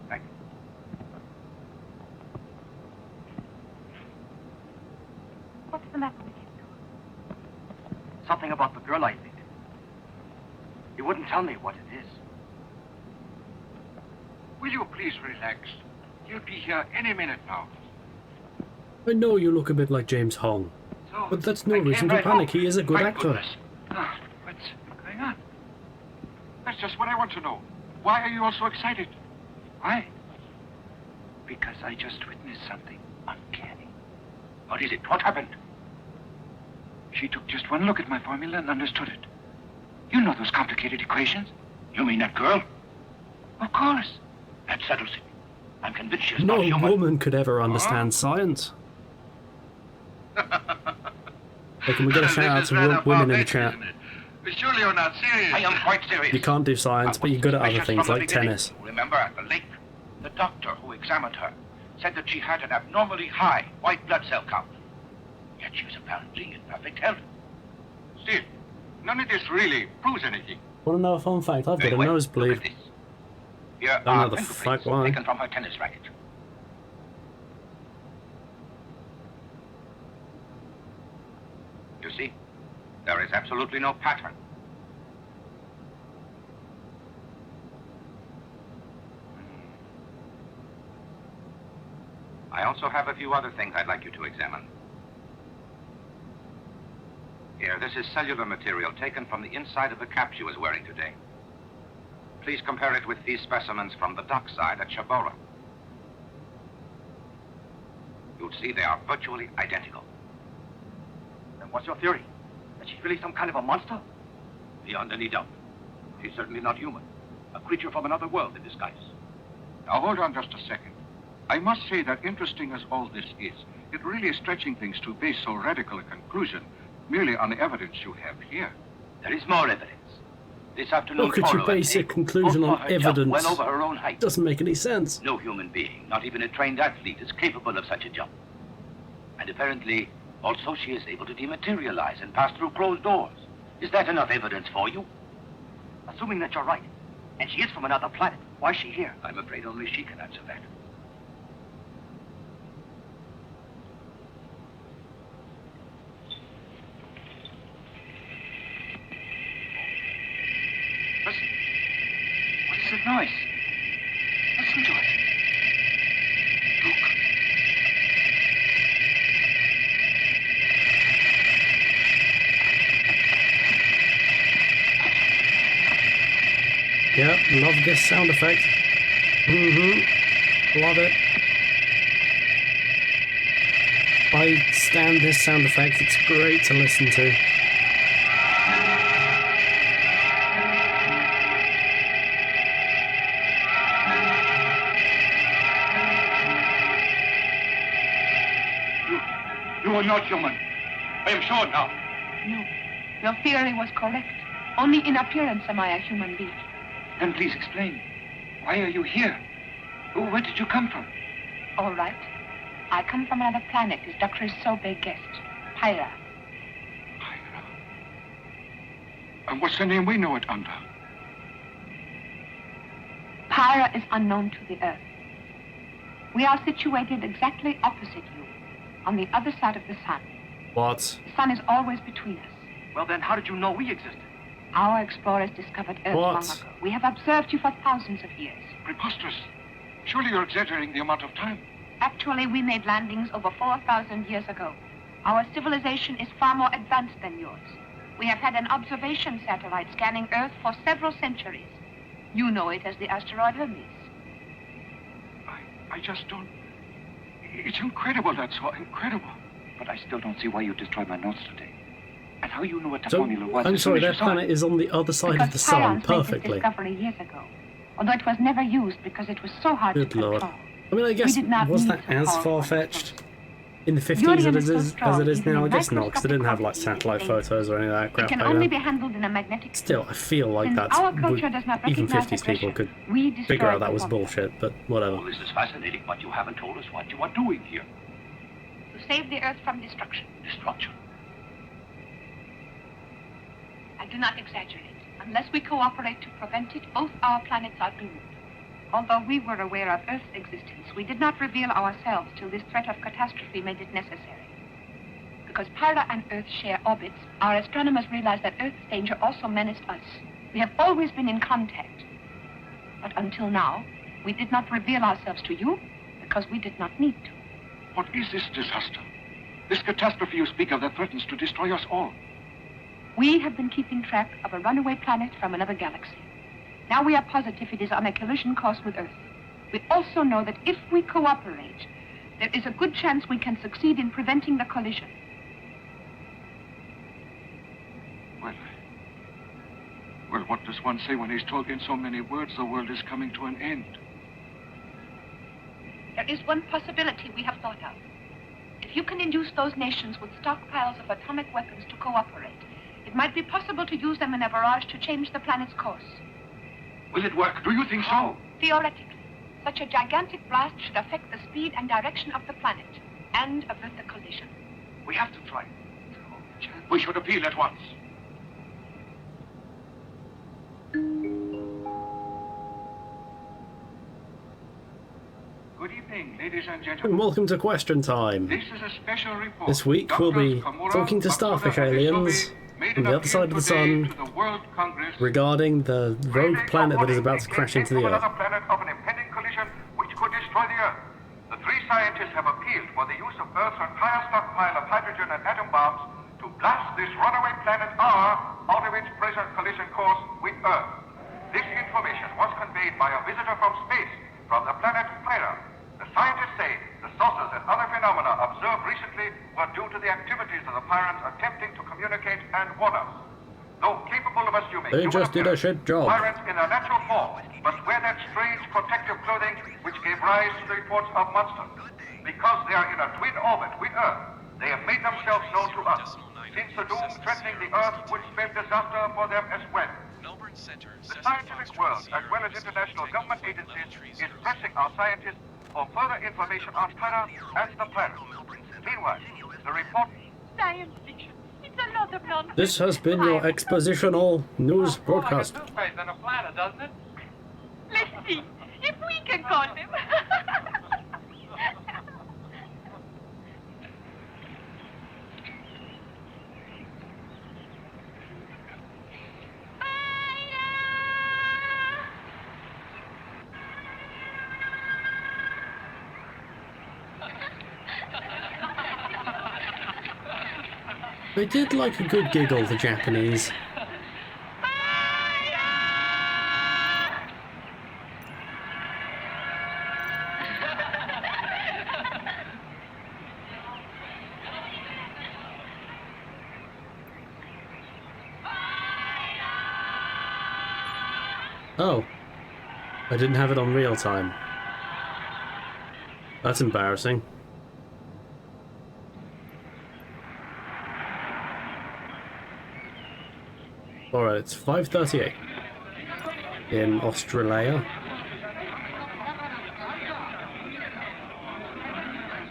Thank you. What's the matter with you? Something about the girl, I think. You wouldn't tell me what it is. Will you please relax? He'll be here any minute now. I know you look a bit like James Hong, So, but that's no I came reason to right panic. home. He is a good My actor. goodness. What's going on? That's just what I want to know. Why are you all so excited? Why? Because I just witnessed something uncanny. What is it? What happened? She took just one look at my formula and understood it. You know those complicated equations? You mean that girl? Of course. That settles it. I'm convinced she's No not human. woman could ever understand science. Hey, can we get a shout out to women in the chat? Surely you're not serious. I am quite serious. You can't do science, but you're good at other Suspicious things from the like beginning. tennis. Remember at the lake, the doctor who examined her said that she had an abnormally high white blood cell count. Yet she was apparently in perfect health. Still, none of this really proves anything. Want to know a fun fact? I've got Very a well. Look nosebleed. at this. Here Don't know are the fingerprints fuck why. taken from her tennis racket. You see, there is absolutely no pattern. I also have a few other things I'd like you to examine. Here, this is cellular material taken from the inside of the cap she was wearing today. Please compare it with these specimens from the dockside at Chabora. You'll see they are virtually identical. Then what's your theory? That she's really some kind of a monster? Beyond any doubt. She's certainly not human. A creature from another world in disguise. Now, hold on just a second. I must say that interesting as all this is, it really is stretching things to base so radical a conclusion merely on the evidence you have here. There is more evidence. This afternoon, How could you Toro base and a conclusion both on saw her jump evidence? well over her own height. Doesn't make any sense. No human being, not even a trained athlete, is capable of such a jump. And apparently, also she is able to dematerialize and pass through closed doors. Is that enough evidence for you? Assuming that you're right, and she is from another planet, why is she here? I'm afraid only she can answer that. Listen. What is that noise? Listen to it. Look. Yeah, love this sound effect. Mm-hmm. Love it. I stand this sound effect. It's great to listen to. You are not human. I am sure now. No. Your theory was correct. Only in appearance am I a human being. Then please explain. Why are you here? Where did you come from? All right. I come from another planet, as Dr. Sobe guessed. Pyra. Pyra. And what's the name we know it under? Pyra is unknown to the Earth. We are situated exactly opposite you, on the other side of the sun. What? The sun is always between us. Well, then how did you know we existed? Our explorers discovered Earth long ago. We have observed you for thousands of years. Preposterous. Surely you're exaggerating the amount of time. Actually, we made landings over 4,000 years ago. Our civilization is far more advanced than yours. We have had an observation satellite scanning Earth for several centuries. You know it as the asteroid Hermes. I just don't... It's incredible, that's all. Incredible. But I still don't see why you destroyed my notes today. And how you knew what the So, formula was. I'm as soon sorry, as you their saw planet it. is on the other side Because of the sun, Pyrons made this perfectly. discovery years ago, although it was never used because it was so hard Good to control. lord. I mean, I guess, did not was need that to as call for far-fetched in the 50s Urium as is so as strong, it is even now? I in guess not, because they didn't have, like, microscopic satellite quantities. photos or any of that It crap can back only then. be handled in a magnetic Still, I feel like Since that's... our culture does not even recognize 50s people aggression, could we figure destroy out that the was formula. bullshit, but whatever. Well, this is fascinating, but you haven't told us what you are doing here. To save the Earth from destruction. Destruction. I do not exaggerate. Unless we cooperate to prevent it, both our planets are doomed. Although we were aware of Earth's existence, we did not reveal ourselves till this threat of catastrophe made it necessary. Because Pyra and Earth share orbits, our astronomers realized that Earth's danger also menaced us. We have always been in contact. But until now, we did not reveal ourselves to you because we did not need to. What is this disaster? This catastrophe you speak of that threatens to destroy us all. We have been keeping track of a runaway planet from another galaxy. Now we are positive it is on a collision course with Earth. We also know that if we cooperate, there is a good chance we can succeed in preventing the collision. Well, what does one say when he's told in so many words the world is coming to an end? There is one possibility we have thought of. If you can induce those nations with stockpiles of atomic weapons to cooperate, it might be possible to use them in a barrage to change the planet's course. Will it work? Do you think so? Theoretically, such a gigantic blast should affect the speed and direction of the planet and avert the collision. We have to try. We should appeal at once. Good evening, ladies and And gentlemen. welcome to Question Time. This is a special report. This week we'll be talking to starfish aliens from the other side of the sun regarding the rogue planet that is about to crash into the Earth. Another planet of an impending collision which could destroy the Earth. The three scientists have appealed for the use of Earth's entire stockpile of hydrogen and atom bombs to blast this runaway planet R out of its present collision course with Earth. This information was conveyed by a visitor from space from the planet Pyra. The scientists say the saucers and other phenomena observed recently were due to the activities of the Pyrans attempting to communicate and warn us. Though capable of assuming They human just did a appearance, shit job. Pyrans in their natural form must wear that strange protective clothing which gave rise to the reports of monsters. Because they are in a twin orbit with Earth, they have made themselves known to us. Since the doom threatening the Earth would spell disaster for them as well. Melbourne Center, The scientific world, as well as international government agencies, is pressing our scientists for further information on Pyra and the Pyrans. Meanwhile, the report... Science fiction. It's a lot of nonsense. This has been your expositional news broadcast. More like a toothpaste than a planet, doesn't it? Let's see if we can call him. They did like a good giggle, the Japanese. Oh. I didn't have it on real time. That's embarrassing. Alright, it's 5:38 in Australia.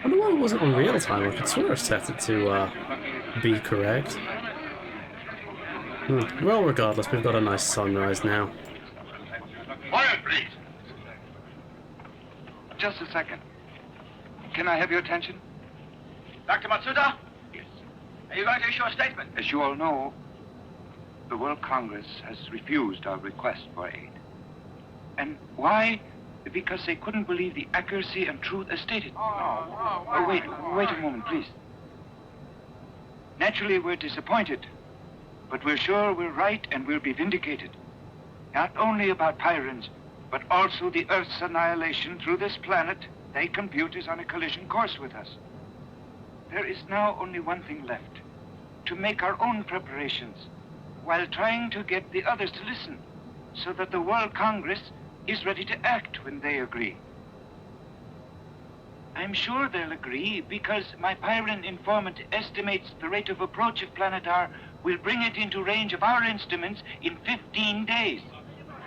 I wonder why it wasn't on real time. I could swear I set it to be correct. Well, regardless, we've got a nice sunrise now. Quiet, please. Just a second. Can I have your attention? Dr. Matsuda? Yes. Are you going to issue a statement? As you all know, the World Congress has refused our request for aid. And why? Because they couldn't believe the accuracy and truth as stated. Wait a moment, please. Naturally, we're disappointed, but we're sure we're right and we'll be vindicated. Not only about Pyrans, but also the Earth's annihilation through this planet they compute is on a collision course with us. There is now only one thing left, to make our own preparations, while trying to get the others to listen, so that the World Congress is ready to act when they agree. I'm sure they'll agree, because my Pyran informant estimates the rate of approach of Planet R will bring it into range of our instruments in 15 days. I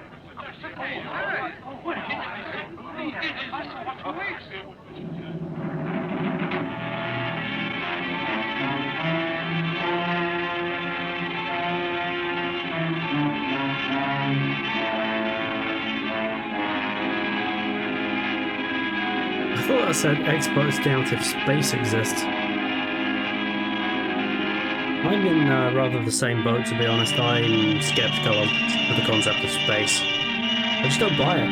thought that said experts doubt if space exists. I'm in rather the same boat, to be honest. I'm skeptical of the concept of space. I just don't buy it.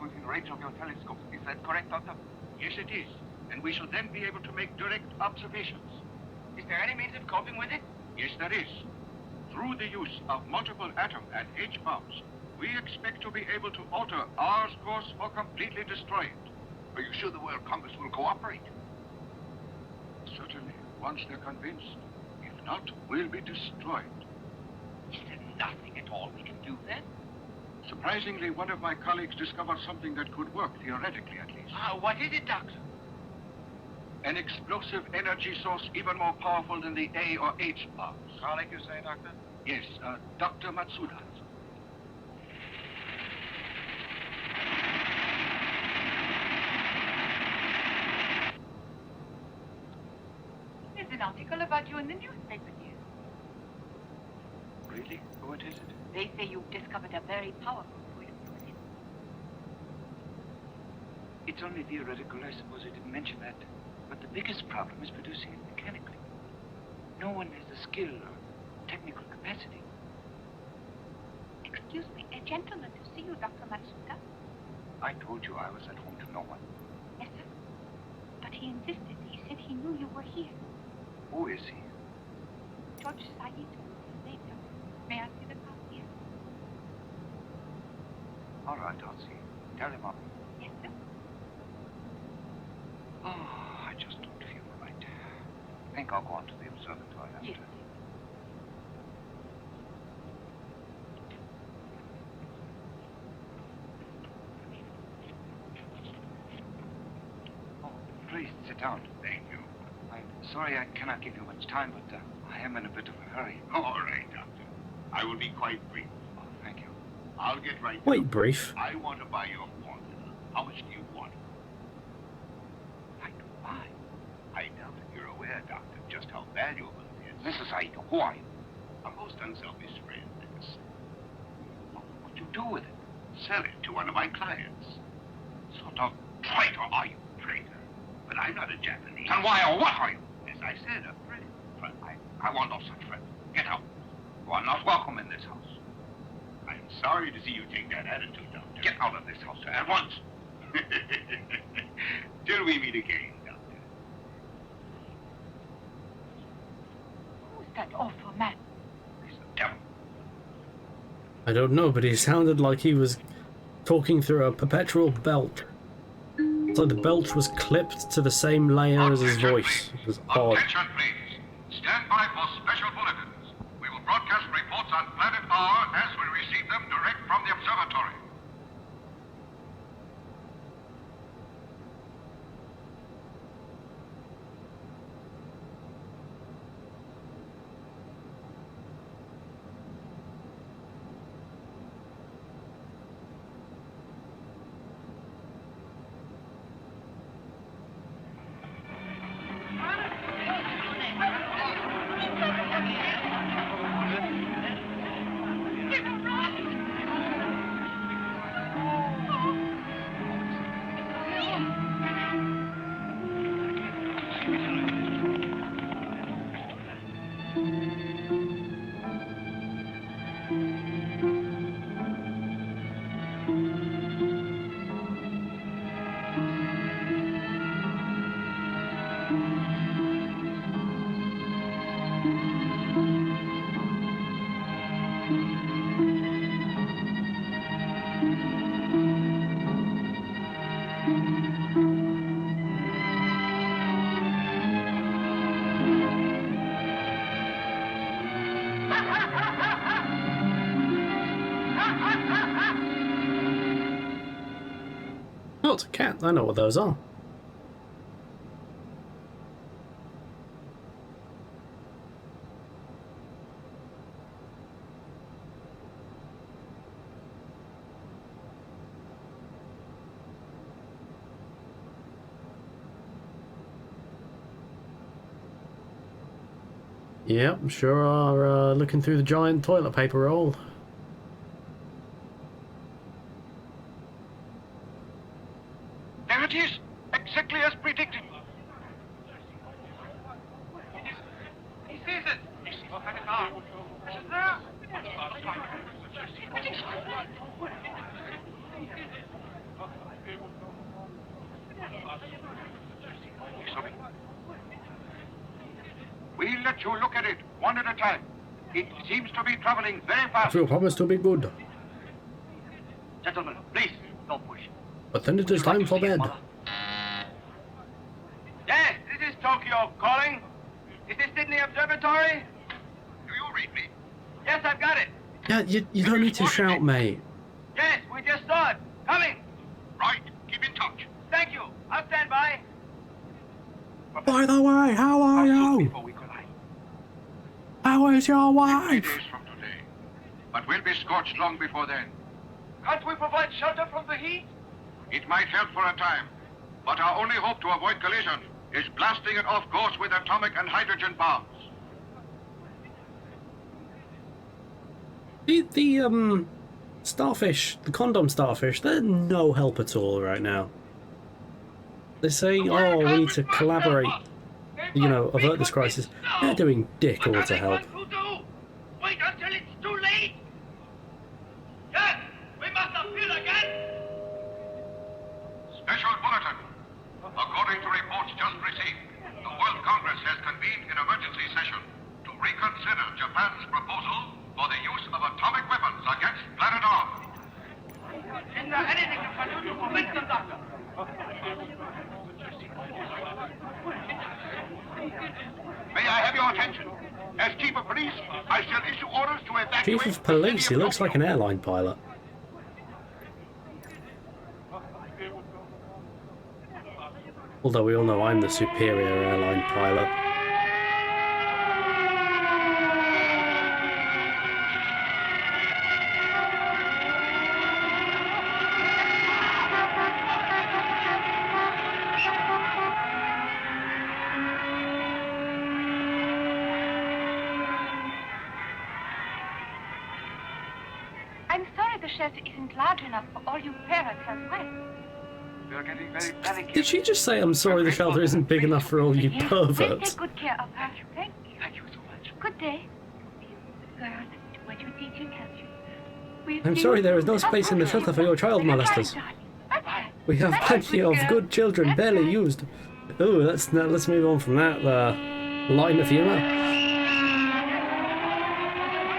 Within range of your telescope. Is that correct, Doctor? Yes, it is. And we shall then be able to make direct observations. Is there any means of coping with it? Yes, there is. Through the use of multiple atom and H bombs, we expect to be able to alter R's course or completely destroy it. Are you sure the World Congress will cooperate? Certainly, once they're convinced. If not, we'll be destroyed. Is there nothing at all we can do then? Surprisingly, one of my colleagues discovered something that could work, theoretically at least. What is it, Doctor? An explosive energy source even more powerful than the A or H bombs. Colleague, you say, Doctor? Yes, Dr. Matsuda. There's an article about you in the newspaper, dear. Really? What is it? They say you've discovered a very powerful way of doing it. It's only theoretical, I suppose I didn't mention that. But the biggest problem is producing it mechanically. No one has the skill or technical capacity. Excuse me, a gentleman to see you, Dr. Matsuda. I told you I was at home to no one. Yes, sir. But he insisted. He said he knew you were here. Who is he? George Saito, later. May I see the car here? All right, I'll see. Tell him up. Yes, sir. Oh, I just don't feel right. I think I'll go on to the observatory after. Yes. Oh, please sit down. Thank you. I'm sorry I cannot give you much time, but I am in a bit of a hurry. All right, Doctor. I will be quite brief. Oh, thank you. I'll get right to Wait, it. brief. I want to buy your formula. How much do you want? I do buy. I doubt that you're aware, Doctor, just how valuable it is. Mrs. Saito, who are you? A most unselfish friend, let us say. What would you do with it? Sell it to one of my clients. Sort of traitor are you, traitor? But I'm not a Japanese. And why or what are you? As I said, a friend. Friend. I want no such friend. Get out. You are not welcome in this house. I'm Sorry to see you take that attitude, Doctor. Get out of this house at once. Till we meet again, Doctor. Who's that awful man? He's the devil. I don't know, but he sounded like he was talking through a perpetual belch. It's like the belch was clipped to the same layer as his voice. It was odd. Attention, please. Stand by for special bulletins. We will broadcast reports on Planet Hour as we receive them direct from the observatory. Oh, it's a cat. I know what those are. Yep, sure are looking through the giant toilet paper roll. There it is, exactly as predicted. He sees it. It's there. We'll let you look at it, one at a time. It seems to be traveling very I fast. feel promised to be good. Gentlemen, please, don't push. But then it is time for bed. Yes, this is Tokyo calling. Is this Sydney Observatory? Do you read me? Yes, I've got it. Yeah, you don't need to shout, mate. Yes, we just saw it. Coming. Right. Keep in touch. Thank you. I'll stand by. By the way, how are you? Before we collide. How is your 3 wife? days from today. But we'll be scorched long before then. Can't we provide shelter from the heat? It might help for a time, but our only hope to avoid collision is blasting it off course with atomic and hydrogen bombs. The starfish, the condom starfish, they're no help at all right now. They say, oh, we need to collaborate, you know, avert this crisis. They're doing dick all to help. Wait until it's too late. Yes, we must appeal again. Special bulletin. According to reports just received, the World Congress has convened in emergency session to reconsider Japan's proposal for the use of atomic weapons against planet Earth. Is there anything you can do to prevent them, Doctor? May I have your attention? As Chief of Police, I shall issue orders to evacuate... Chief of Police, he looks like an airline pilot. Although we all know I'm the superior airline pilot. I'm sorry the shelter isn't large enough for all you parents as well. We're getting very panicky. Did she just say, I'm sorry the shelter isn't big enough for all you Yes, we'll perverts? take good care of her. Thank you. Thank you so much. Good day. Girl, do what your teacher tells you. I'm sorry, there is no space in the shelter for your child molesters. We have plenty of good children, barely used. Oh, let's move on from that line of humour.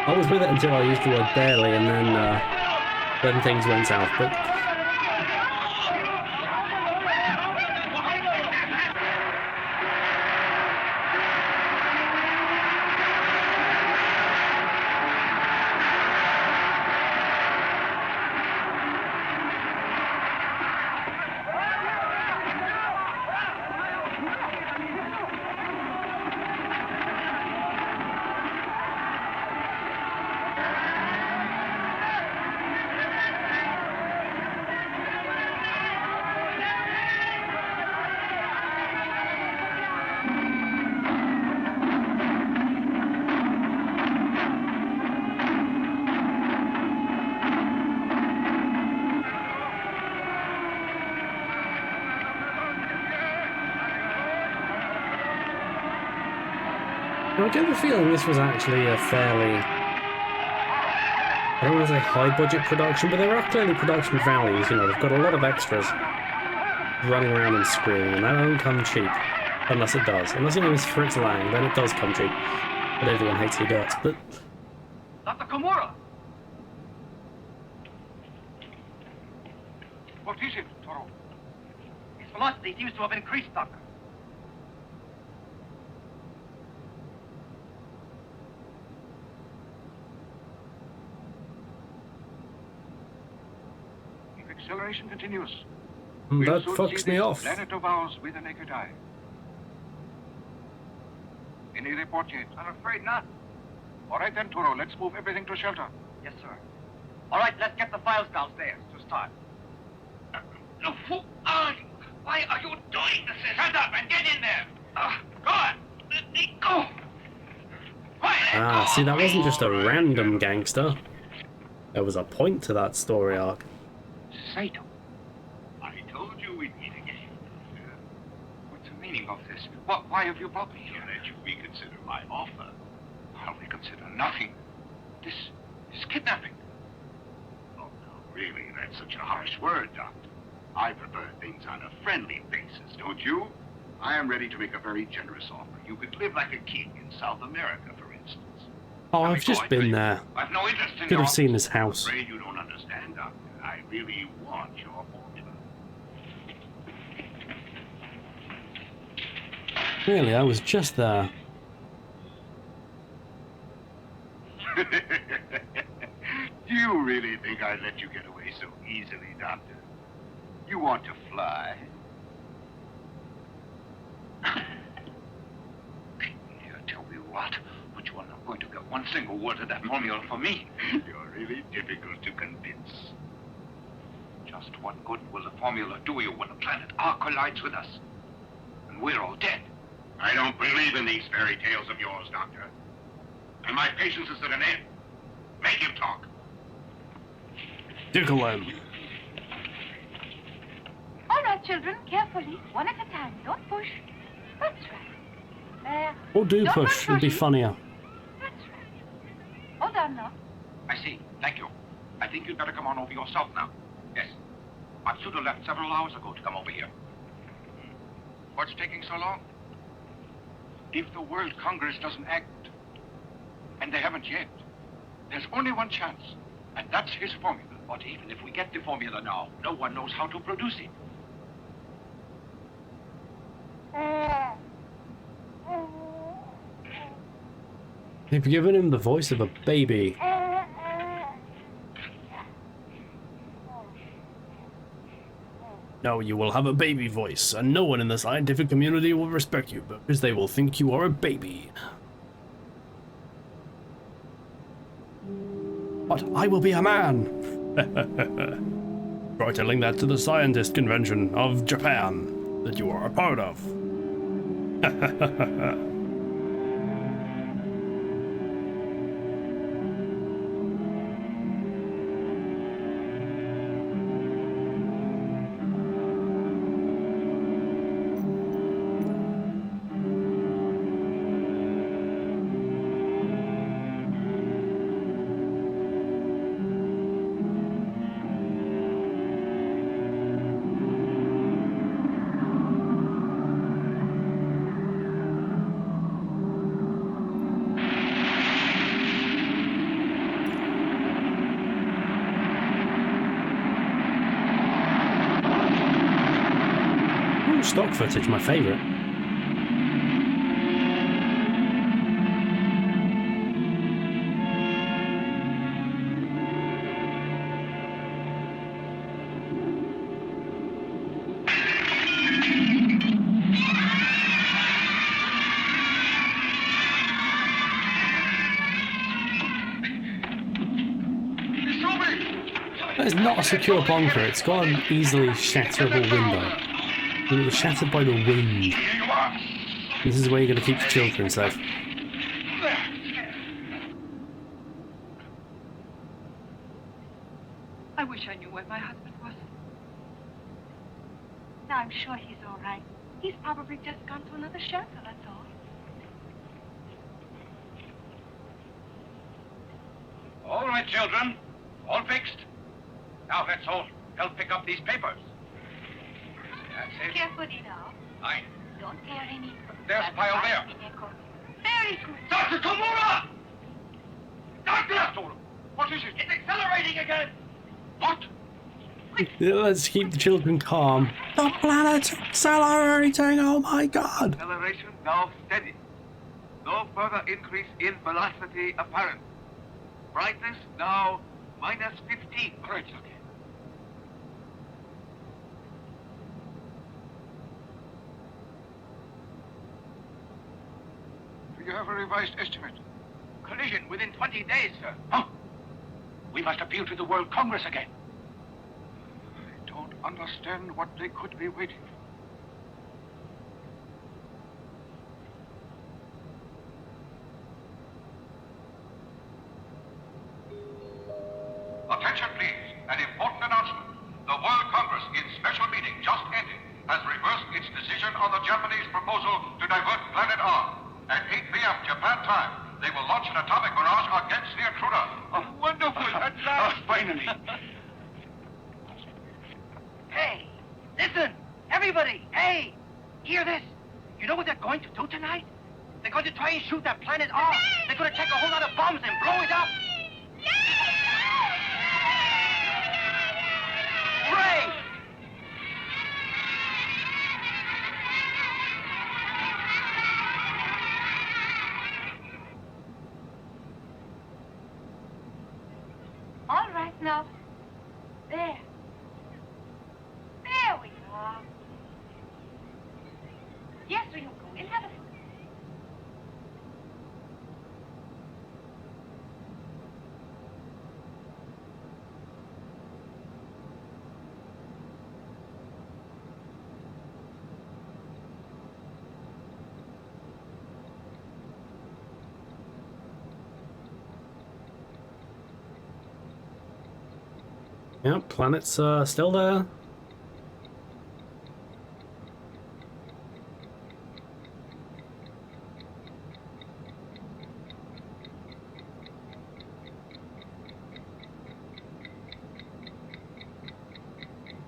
I was with it until I used the word barely, and then things went south. But I get the feeling this was actually a fairly, I don't want to say high budget production, but there are clearly production values. You know, they've got a lot of extras running around and screaming, and that don't come cheap. Unless it does. Unless your name is Fritz Lang, then it does come cheap. But everyone hates your guts. But Dr. Komura! What is it, Toro? His velocity seems to have increased, Doctor. If acceleration continues, that we'll soon fucks see me this off. planet of ours with the naked eye. Any report yet? I'm afraid not. All right then, Toro, let's move everything to shelter. Yes, sir. All right, let's get the files downstairs to start. No, who are you? Why are you doing this? Shut up and get in there! Go on! Let me go! Ah, see, that wasn't just a random gangster. There was a point to that story arc. Saito, I told you we'd meet again. what's the meaning of this? Why have you brought me So here? that you reconsider my offer. I'll reconsider nothing. This is kidnapping. Oh, no, really, that's such a harsh word, Doctor. I prefer things on a friendly basis, don't you? I am ready to make a very generous offer. You could live like a king in South America, for instance. Oh, Let me I've go, just I been tell you. there. I've no interest in Could your have seen his I'm house. afraid you don't understand, Doctor. I really want your formula. Really, I was just there. Do you really think I'd let you get away so easily, Doctor? You want to fly? Here, tell me what? But you are not going to get one single word of that formula for me. You're really difficult to convince. Just what good will the formula do you when the planet R collides with us? And we're all dead. I don't believe in these fairy tales of yours, Doctor. And my patience is at an end. Make him talk. Tickle him. All right, children, carefully, one at a time. Don't push. That's right. There. Or do Don't push, it'd be Rosie. funnier. That's right. Hold on now. I see. Thank you. I think you'd better come on over yourself now. Yes. Matsuda left several hours ago to come over here. What's taking so long? If the World Congress doesn't act, and they haven't yet, there's only one chance, and that's his formula. But even if we get the formula now, no one knows how to produce it. They've given him the voice of a baby. Now you will have a baby voice, and no one in the scientific community will respect you because they will think you are a baby. But I will be a man! Try telling that to the scientist convention of Japan that you are a part of. stock footage, my favourite. That is not a secure bunker, it's got an easily shatterable window. And it was shattered by the wind. This is where you're going to keep the children safe. I wish I knew where my husband was. No, I'm sure he's all right. He's probably just gone to another shelter, that's all. All right, children. All fixed. Now let's all help pick up these papers. That's it. Carefully now. Fine. Don't tear any. There's a pile there. Very good. Dr. Tomura! Doctor! What is it? It's accelerating again! What? Let's keep the children calm. The planet's accelerating, oh my god! Acceleration now steady. No further increase in velocity apparent. Brightness now minus 15. Great, Lucky. Do you have a revised estimate? Collision within 20 days, sir. Huh? We must appeal to the World Congress again. I don't understand what they could be waiting for. Attention, please. An important announcement. The World Congress, in special meeting just ended, has reversed its decision on the Japanese proposal to divert Planet R. At 8 p.m. Japan time, they will launch an atomic barrage against the intruder. Oh, wonderful! At last! Finally. Hey, listen! Everybody! Hey! Hear this? You know what they're going to do tonight? They're going to try and shoot that planet off. They're going to take a whole lot of bombs and blow it up. Hooray! All right now. There. There we are. Yes, we'll go. We'll have a... Yeah, planet's still there.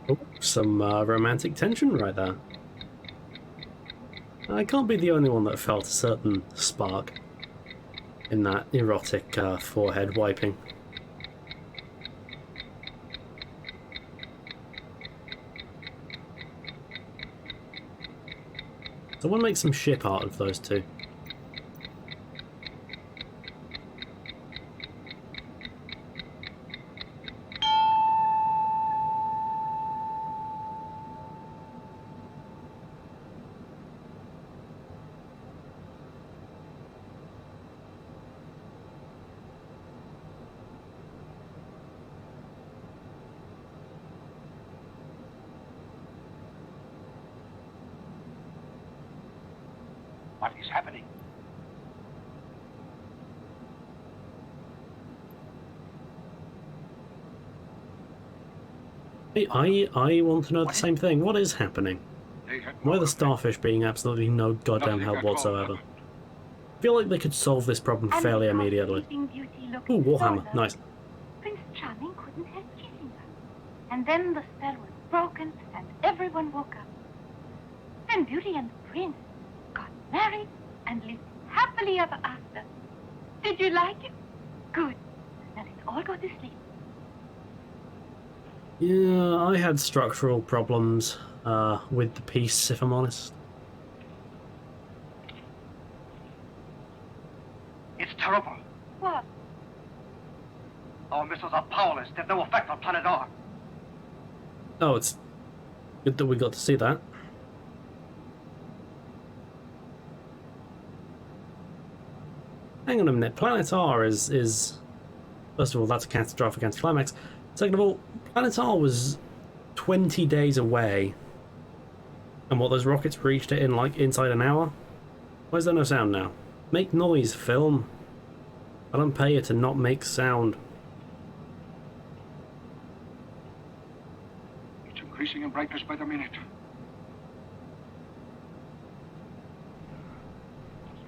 Oh, some romantic tension right there. I can't be the only one that felt a certain spark in that erotic forehead wiping. Someone make some ship art of those two. What is happening? Hey, I want to know the same thing. What is happening? Why are the starfish being absolutely no goddamn help whatsoever? I feel like they could solve this problem fairly immediately. Ooh, Warhammer, nice. Prince Charming couldn't help kissing her. And then the spell was broken and everyone woke up. Then Beauty and the Prince got married and lived happily ever after. Did you like it? Good. Now let's all go to sleep. Yeah, I had structural problems with the piece, if I'm honest. It's terrible. What? Our missiles are powerless. They have no effect on planet R. Oh, it's good that we got to see that. Hang on a minute. Planet R is first of all, that's a catastrophic anticlimax. Second of all, Planet R was 20 days away, and what, those rockets reached it in like inside an hour? Why is there no sound now? Make noise, film. I don't pay you to not make sound. It's increasing in brightness by the minute.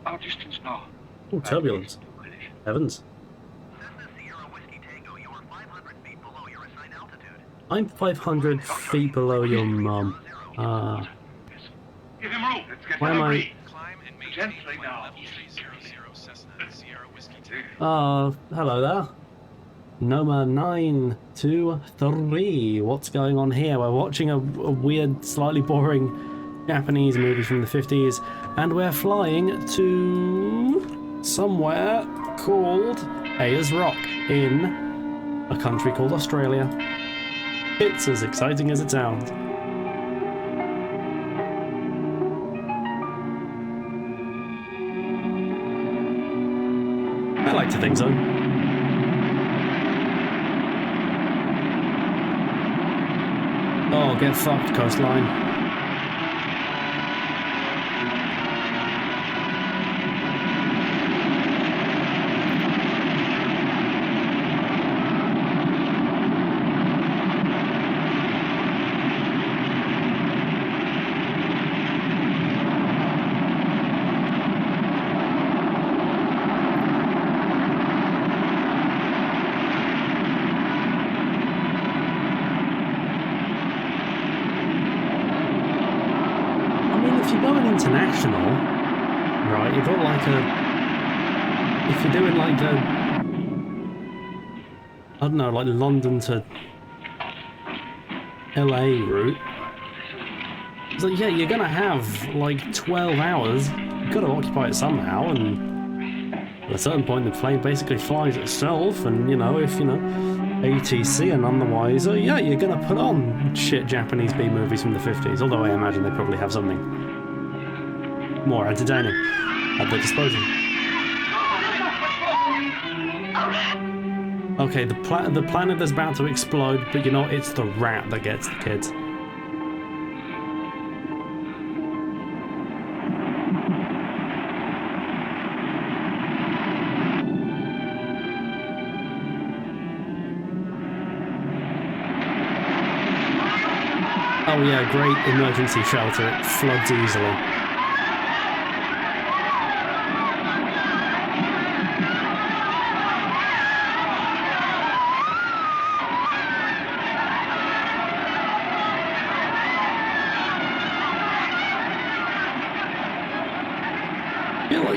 Our distance now. Oh, turbulence. Heavens. Cessna Sierra Whiskey Tango, you are 500 feet below your assigned altitude. I'm 500 feet below your mum. Give him room. Let's get Why am I... Climb and maintain Gently flight now. level 300 Cessna Sierra Whiskey Tango. Hello there. Noma 923. What's going on here? We're watching a weird, slightly boring Japanese movie from the 50s, and we're flying to somewhere called Ayers Rock in a country called Australia. It's as exciting as it sounds. I like to think so. Oh, get fucked, coastline. International, right? You've got like if you're doing like a, I don't know, like London to LA route. So yeah, you're gonna have like 12 hours. You've got to occupy it somehow, and at a certain point the plane basically flies itself. And if ATC and none the wiser, yeah, you're gonna put on shit Japanese B movies from the 50s. Although I imagine they probably have something more entertaining at their disposal. Okay, the planet is about to explode, but it's the rat that gets the kids. Oh yeah, great emergency shelter. It floods easily.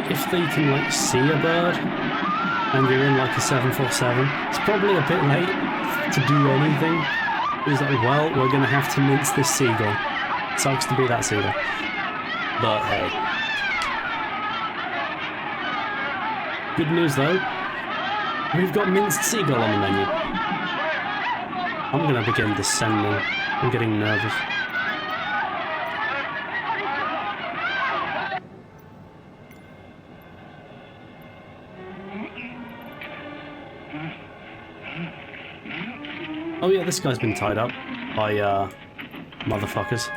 If they can see a bird and you're in like a 747, it's probably a bit late to do anything. It's like, well, we're gonna have to mince this seagull. Sucks to be that seagull, but hey. Good news though, we've got minced seagull on the menu. I'm gonna begin descending. I'm getting nervous. Oh yeah, this guy's been tied up by motherfuckers.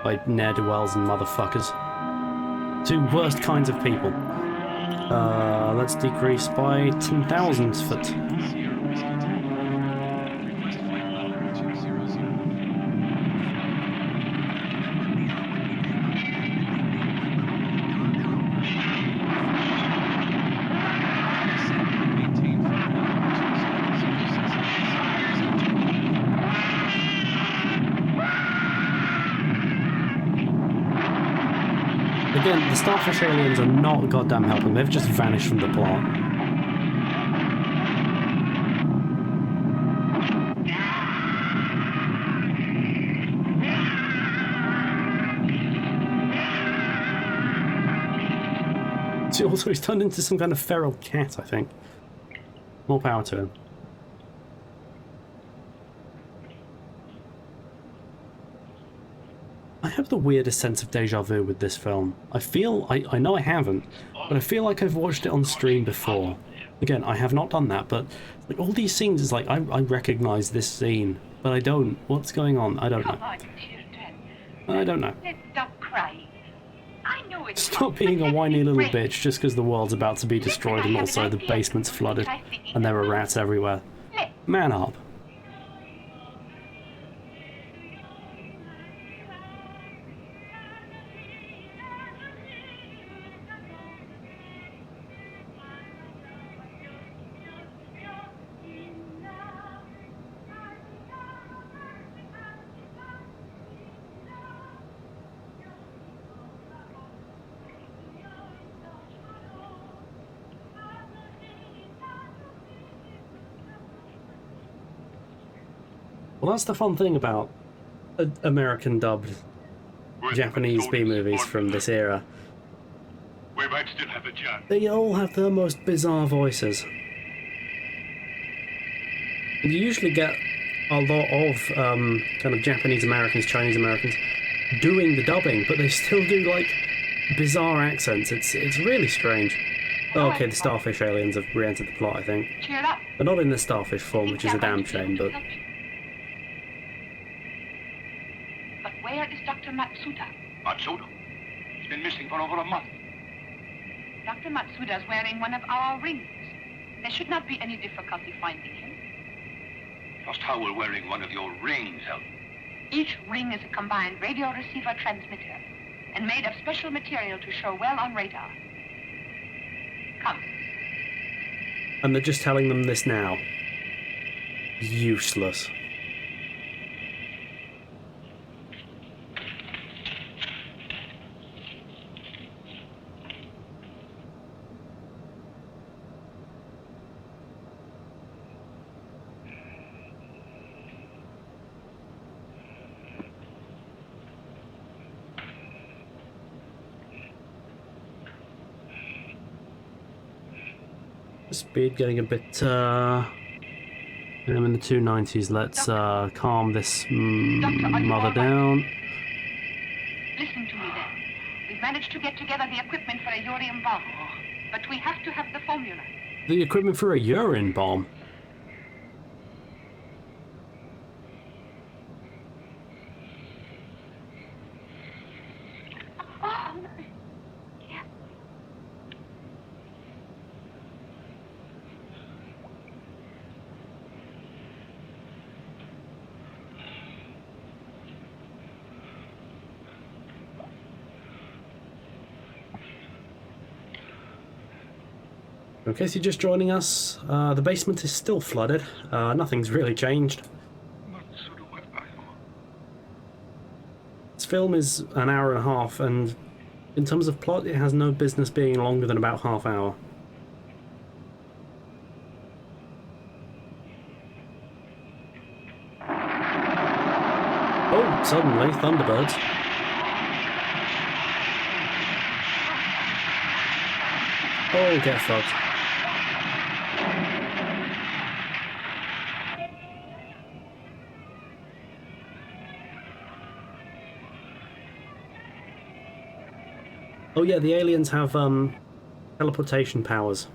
By ne'er-do-wells and motherfuckers. Two worst kinds of people. Let's decrease by 10,000 foot. Again, the Starfish aliens are not goddamn helping. They've just vanished from the plot. Also, he's turned into some kind of feral cat, I think. More power to him. I have the weirdest sense of deja vu with this film. I know I haven't, but I feel like I've watched it on stream before. Again, I have not done that, but like all these scenes is like, I recognise this scene, but I don't. What's going on? I don't know. Come on, children. I don't know. Let's stop crying. I know it's Stop being a whiny little bitch just because the world's about to be destroyed and also the basement's flooded and there are rats everywhere. Man up. Well, that's the fun thing about American dubbed Japanese B-movies from this era. We might still have a chance. They all have the most bizarre voices. And you usually get a lot of kind of Japanese Americans, Chinese Americans doing the dubbing, but they still do like bizarre accents. It's really strange. Oh, okay, the starfish aliens have re-entered the plot, I think. Cheer up. But not in the starfish form, which is a damn shame, but... But where is Dr. Matsuda? Matsuda? He's been missing for over a month. Dr. Matsuda is wearing one of our rings. There should not be any difficulty finding him. Just how will wearing one of your rings help? Each ring is a combined radio receiver transmitter and made of special material to show well on radar. Come. And they're just telling them this now. Useless. Speed getting a bit, I'm in the 290s. Let's calm this mother down. Listen to me then. We've managed to get together the equipment for a urine bomb, but we have to have the formula. The equipment for a urine bomb? In case you're just joining us, the basement is still flooded. Nothing's really changed. This film is an hour and a half, and in terms of plot, it has no business being longer than about half hour. Oh, suddenly, Thunderbirds. Oh, get fucked. Oh yeah, the aliens have teleportation powers.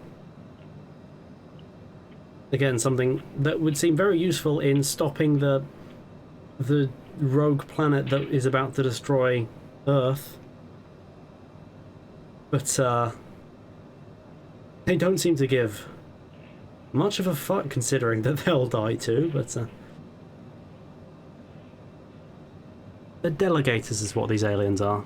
Again, something that would seem very useful in stopping the rogue planet that is about to destroy Earth. But they don't seem to give much of a fuck, considering that they'll die too, but they're delegators is what these aliens are.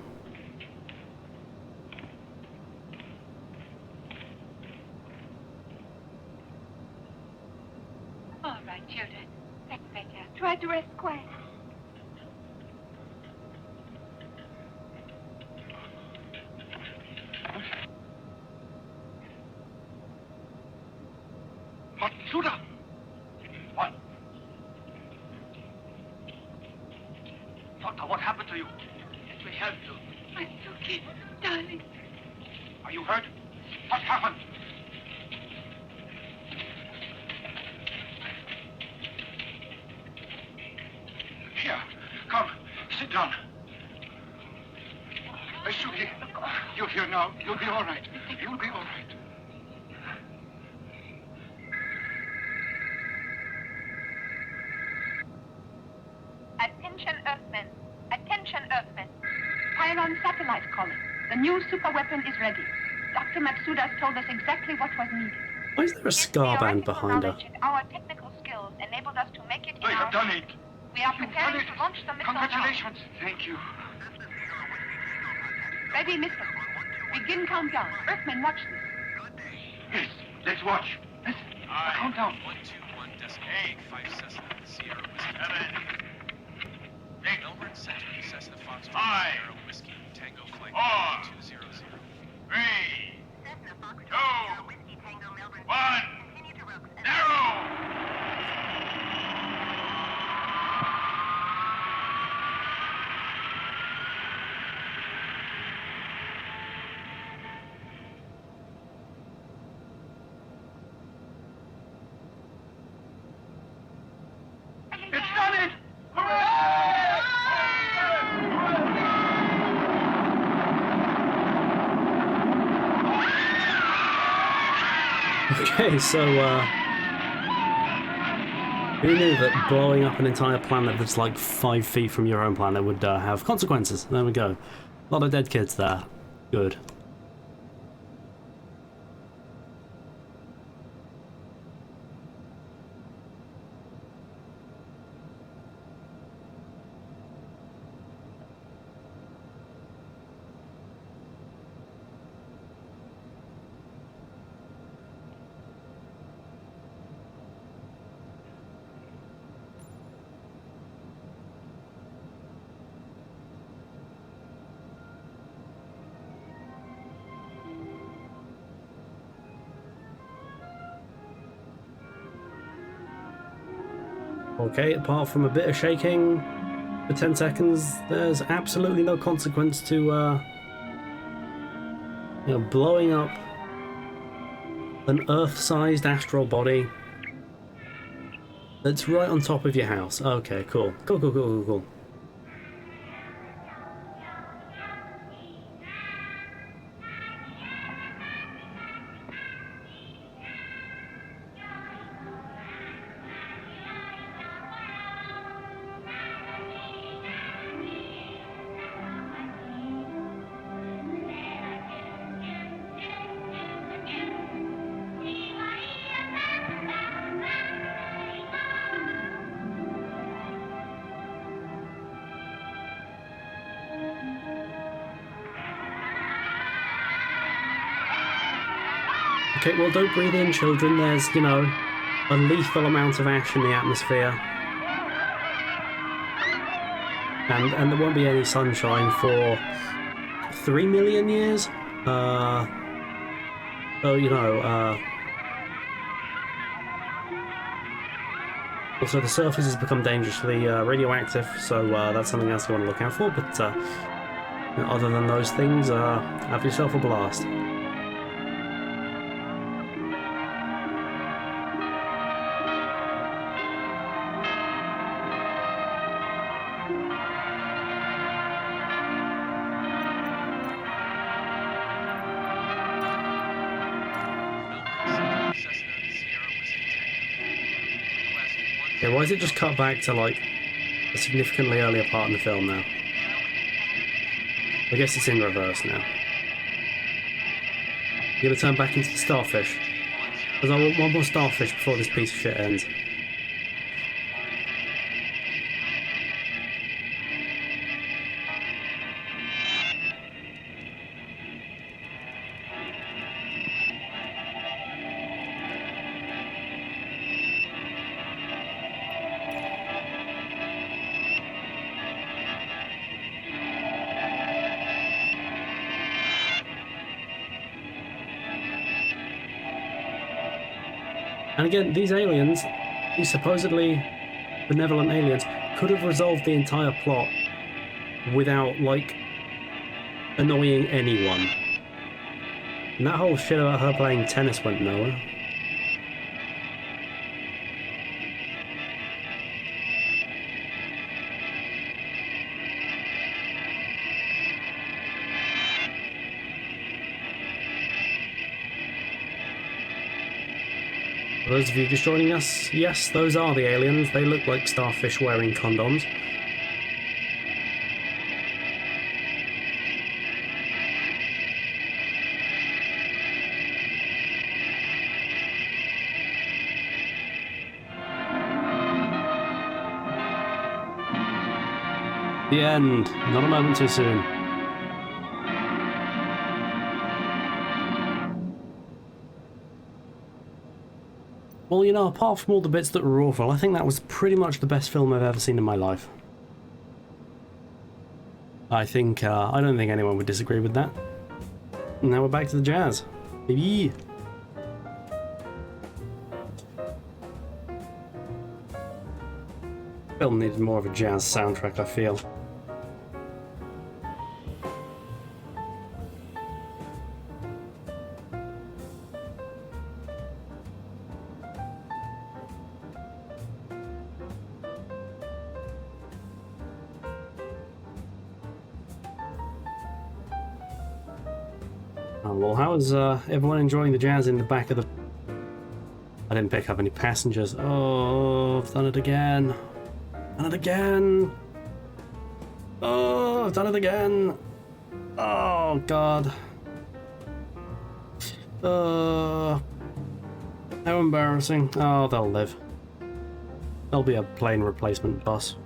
All right, children. That's better. Try to rest quiet. Matsuda! What? Doctor, what happened to you? Let me help you. Matsuki, darling. Are you hurt? What happened? Here, come, sit down. Suki, you're here now. You'll be all right. You'll be all right. Attention, Earthmen. Attention, Earthmen. Chiron satellite calling. The new superweapon is ready. Dr. Matsuda told us exactly what was needed. Why is there a scar band behind her? Our technical skills enabled us to make it in They have our... done it. We are You've preparing done it. to launch the missile now. Congratulations. Thank you. Ready, missile. Begin countdown. Earthmen, watch this. Yes, let's watch. Let's count down. 121.85 Cessna, Sierra Whiskey. 7. Melbourne Center, Cessna Foxtrot, 5. Sierra Whiskey, Tango Flight 4. 200. 3. Cessna Foxtrot, 2. Sierra Whiskey Tango Melbourne. 1. Continue to Rooks. Narrow. It's done it! Okay, so, who knew that blowing up an entire planet that's like 5 feet from your own planet would have consequences? There we go. A lot of dead kids there. Good. Okay, apart from a bit of shaking for 10 seconds, there's absolutely no consequence to, blowing up an Earth-sized astral body that's right on top of your house. Okay, cool. Cool. Okay, well, don't breathe in, children. There's, a lethal amount of ash in the atmosphere. And there won't be any sunshine for 3 million years. Also, the surface has become dangerously radioactive, so that's something else you want to look out for. But other than those things, have yourself a blast. Yeah, why is it just cut back to, like, a significantly earlier part in the film now? I guess it's in reverse now. You gonna turn back into the starfish? Because I want one more starfish before this piece of shit ends. And again, these aliens, these supposedly benevolent aliens, could have resolved the entire plot without, like, annoying anyone. And that whole shit about her playing tennis went nowhere. For those of you just joining us, yes, those are the aliens. They look like starfish wearing condoms. The end. Not a moment too soon. Well, you know, apart from all the bits that were awful, I think that was pretty much the best film I've ever seen in my life. I don't think anyone would disagree with that. And now we're back to the jazz. Baby! Film needed more of a jazz soundtrack, I feel. Oh, well, how is everyone enjoying the jazz in the back of the... I didn't pick up any passengers. Oh, I've done it again. Done it again. Oh, I've done it again. Oh, God. How embarrassing. Oh, they'll live. There'll be a plane replacement bus.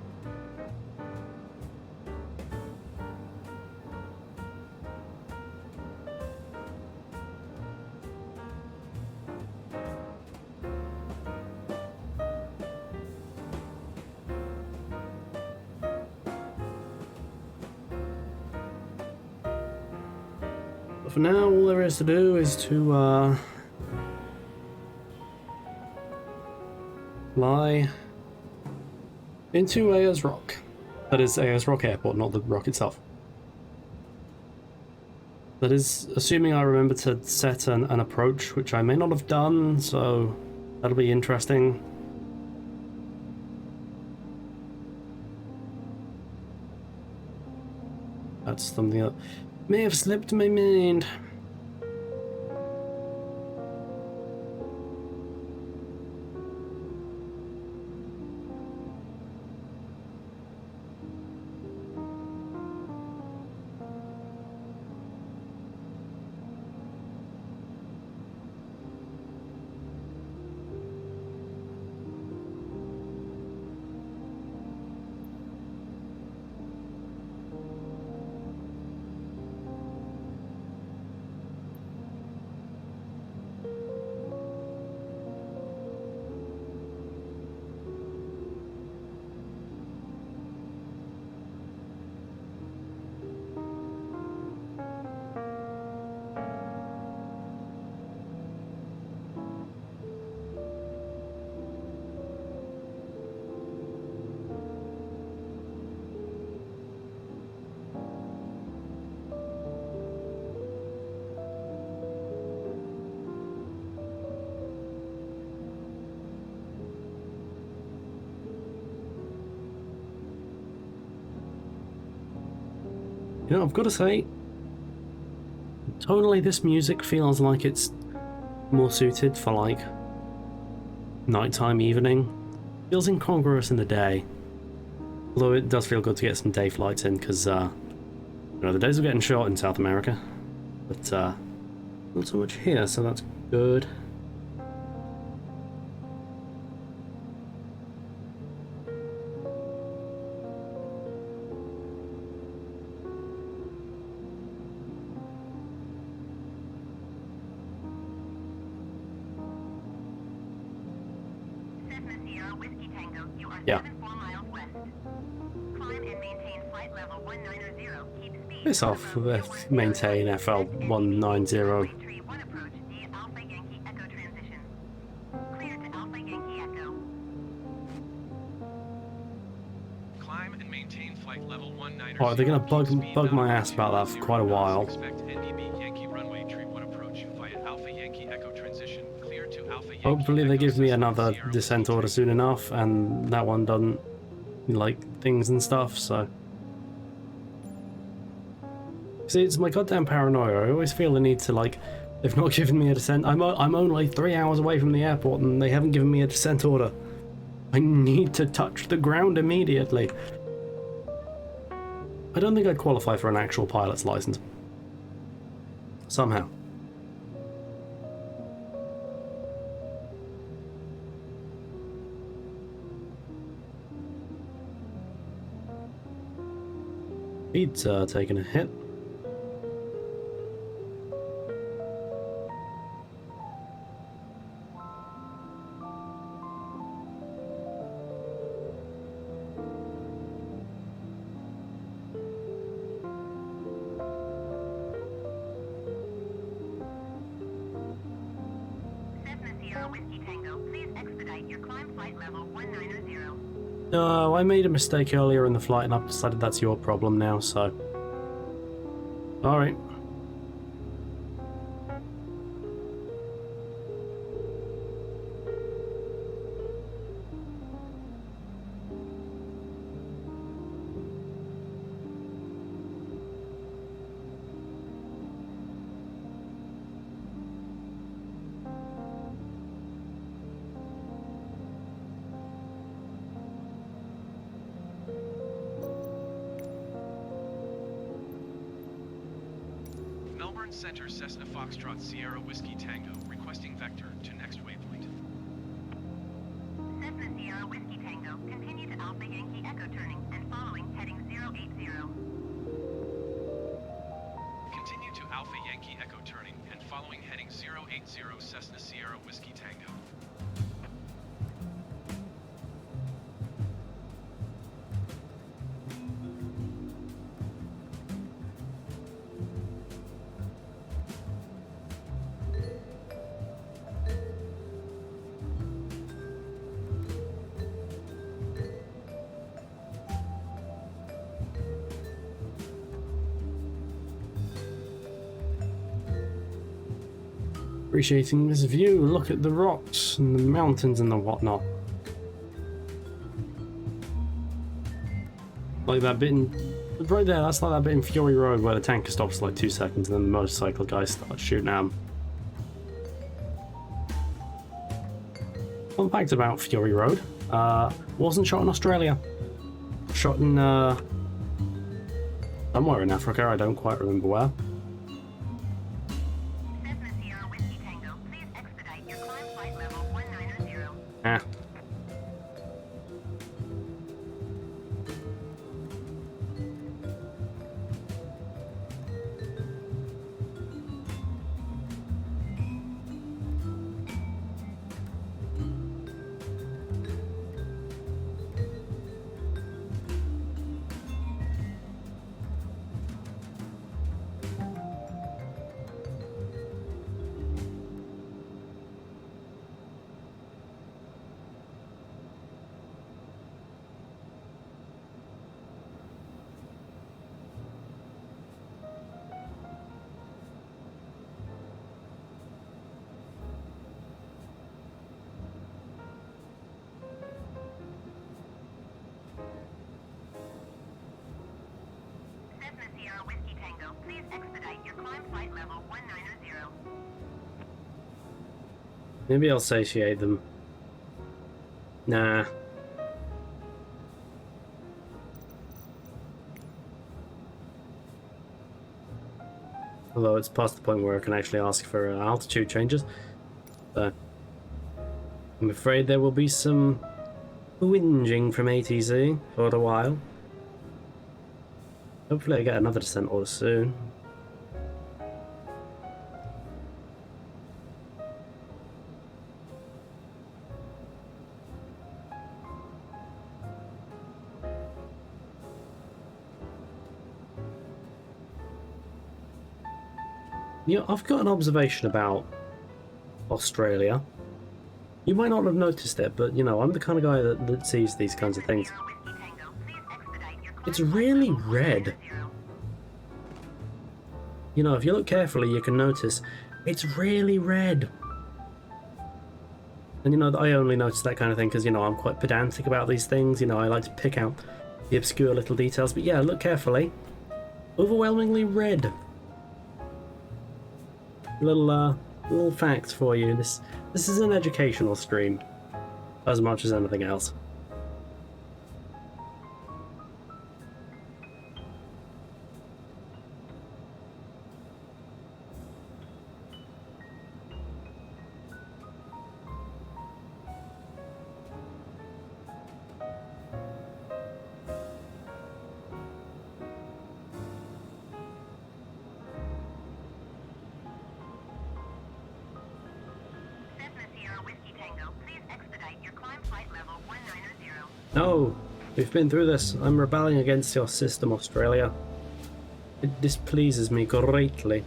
For now, all there is to do is to fly into Ayers Rock. That is Ayers Rock Airport, not the rock itself. That is assuming I remember to set an approach, which I may not have done, so that'll be interesting. That's something that may have slipped my mind. You know, I've got to say, totally this music feels like it's more suited for, like, nighttime, evening. Feels incongruous in the day. Although it does feel good to get some day flights in, because, you know, the days are getting short in South America. But, not so much here, so that's good. Yeah. Piss off, maintain FL 190. Oh, they're gonna bug my ass about that for quite a while. Hopefully they give me another descent order soon enough, and that one doesn't like things and stuff, so... See, it's my goddamn paranoia. I always feel the need to, like, they've not given me a descent... I'm only 3 hours away from the airport and they haven't given me a descent order. I need to touch the ground immediately. I don't think I'd qualify for an actual pilot's license. Somehow. Speed's taking a hit. Cessna Sierra Whiskey Tango, please expedite your climb flight level 190. No, I made a mistake earlier in the flight and I've decided that's your problem now, so... Alright. Melbourne Center Cessna Foxtrot Sierra Whiskey Tango, requesting vector to next waypoint. Cessna Sierra Whiskey Tango, continue to Alpha Yankee Echo turning and following heading 080. Continue to Alpha Yankee Echo turning and following heading 080 Cessna Sierra Whiskey Tango. Appreciating this view, look at the rocks and the mountains and the whatnot. Like that bit in... right there, that's like that bit in Fury Road where the tanker stops for like 2 seconds and then the motorcycle guy starts shooting at him. Fun fact about Fury Road, wasn't shot in Australia. Shot in, somewhere in Africa, I don't quite remember where. Cessna Sierra Whiskey Tango, please expedite your climb flight level 190. Ah. Cessna Sierra Whiskey Tango, please expedite your climb flight level 190. Maybe I'll satiate them. Nah. Although it's past the point where I can actually ask for altitude changes. So I'm afraid there will be some whinging from ATC for a while. Hopefully I get another descent order soon. Yeah, I've got an observation about Australia. You might not have noticed it, but you know, I'm the kind of guy that sees these kinds of things. It's really red. You know, if you look carefully, you can notice it's really red. And you know, I only notice that kind of thing because, you know, I'm quite pedantic about these things. You know, I like to pick out the obscure little details. But yeah, look carefully. Overwhelmingly red. Little facts for you. This is an educational stream as much as anything else. Cessna Sierra Whiskey Tango, please expedite your climb flight level 190. No, we've been through this. I'm rebelling against your system, Australia. It displeases me greatly.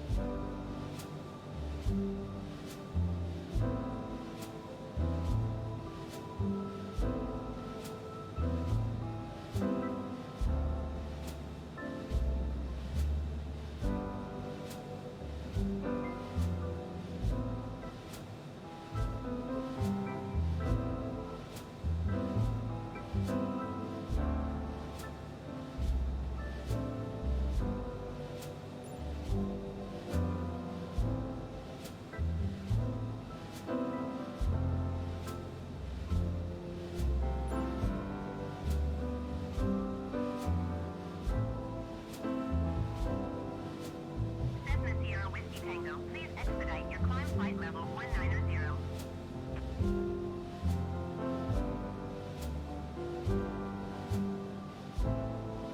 Cessna Sierra Whiskey Tango, please expedite your climb flight level 190.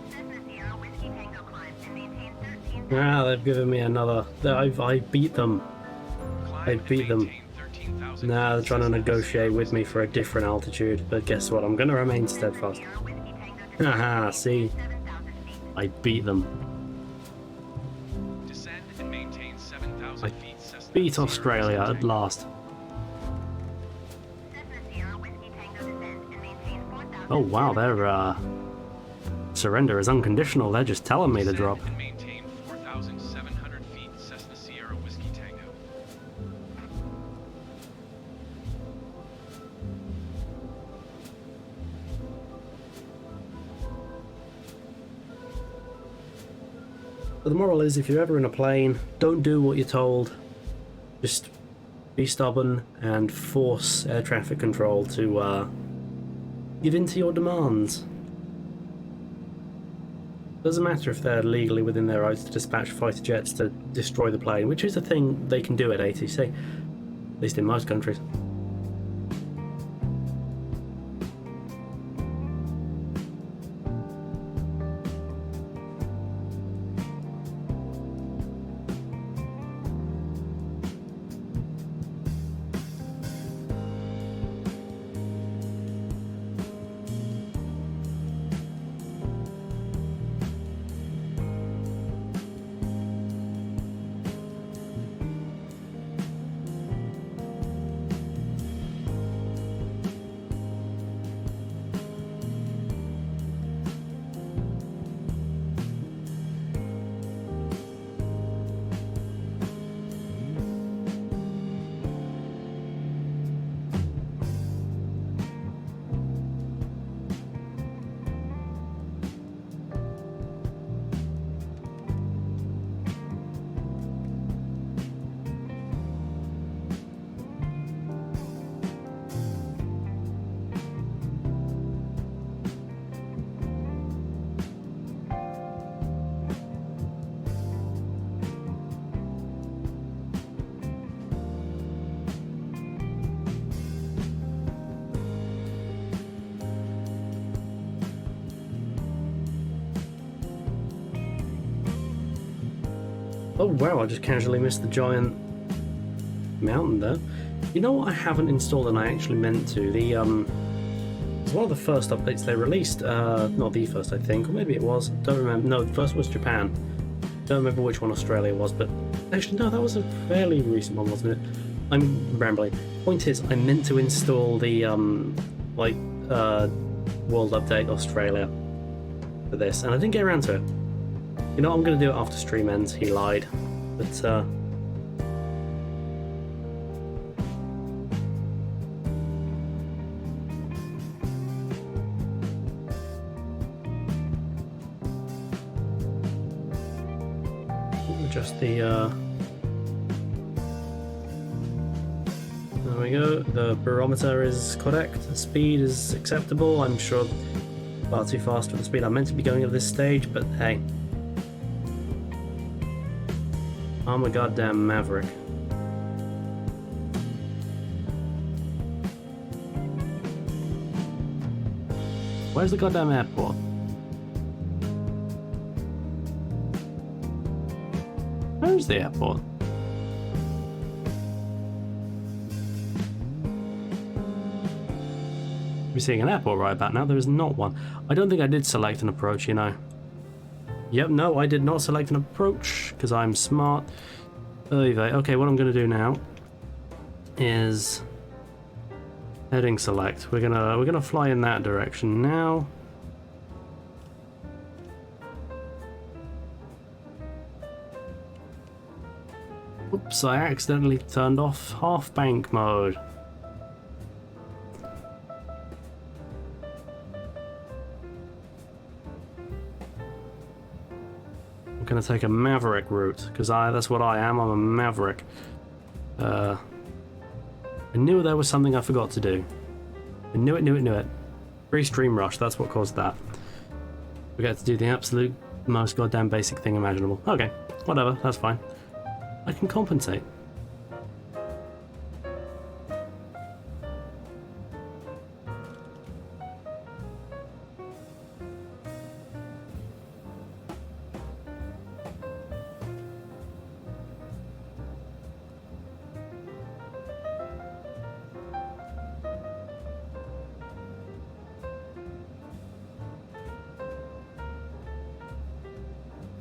Cessna Sierra Whiskey Tango climb and maintain 13. Ah, they've given me another. I beat them. I beat them. Now they're trying to negotiate with me for a different altitude, but guess what? I'm going to remain steadfast. Haha, see? I beat them. Descend and maintain 7,000 I feet. Cessna beat Sierra Australia Whiskey at Tango. last. Cessna Sierra Whiskey Tango descend and maintain 4,000. Oh wow, their surrender is unconditional. They're just telling me to drop. Descend and maintain 4,700 feet. Cessna Sierra Whiskey Tango. But the moral is, if you're ever in a plane, don't do what you're told. Just be stubborn and force air traffic control to give in to your demands. Doesn't matter if they're legally within their rights to dispatch fighter jets to destroy the plane, which is a thing they can do at ATC, at least in most countries. Oh wow, I just casually missed the giant mountain there. You know what I haven't installed and I actually meant to? The it's one of the first updates they released. Not the first, I think, or maybe it was. Don't remember. No, the first was Japan. Don't remember which one Australia was, but actually no, that was a fairly recent one, wasn't it? I'm rambling. Point is, I meant to install the World Update Australia for this, and I didn't get around to it. You know, I'm going to do it after stream ends. He lied. But, adjust the there we go, the barometer is correct, the speed is acceptable. I'm sure far too fast for the speed I'm meant to be going at this stage, but hey. I'm a goddamn maverick. Where's the goddamn airport? Where's the airport? We're seeing an airport right about now. There is not one. I don't think I did select an approach, you know. Yep, no, I did not select an approach because I'm smart. Okay, what I'm going to do now is heading select. We're gonna fly in that direction now. Oops, I accidentally turned off half bank mode. I'm gonna take a maverick route because that's what I am. I'm a maverick. I knew there was something I forgot to do. I knew it. Free stream rush, that's what caused that. We get to do the absolute most goddamn basic thing imaginable. Okay, whatever, that's fine. I can compensate.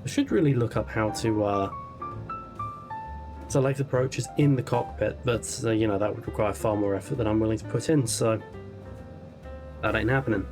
I should really look up how to select approaches in the cockpit, but you know, that would require far more effort than I'm willing to put in, so that ain't happening.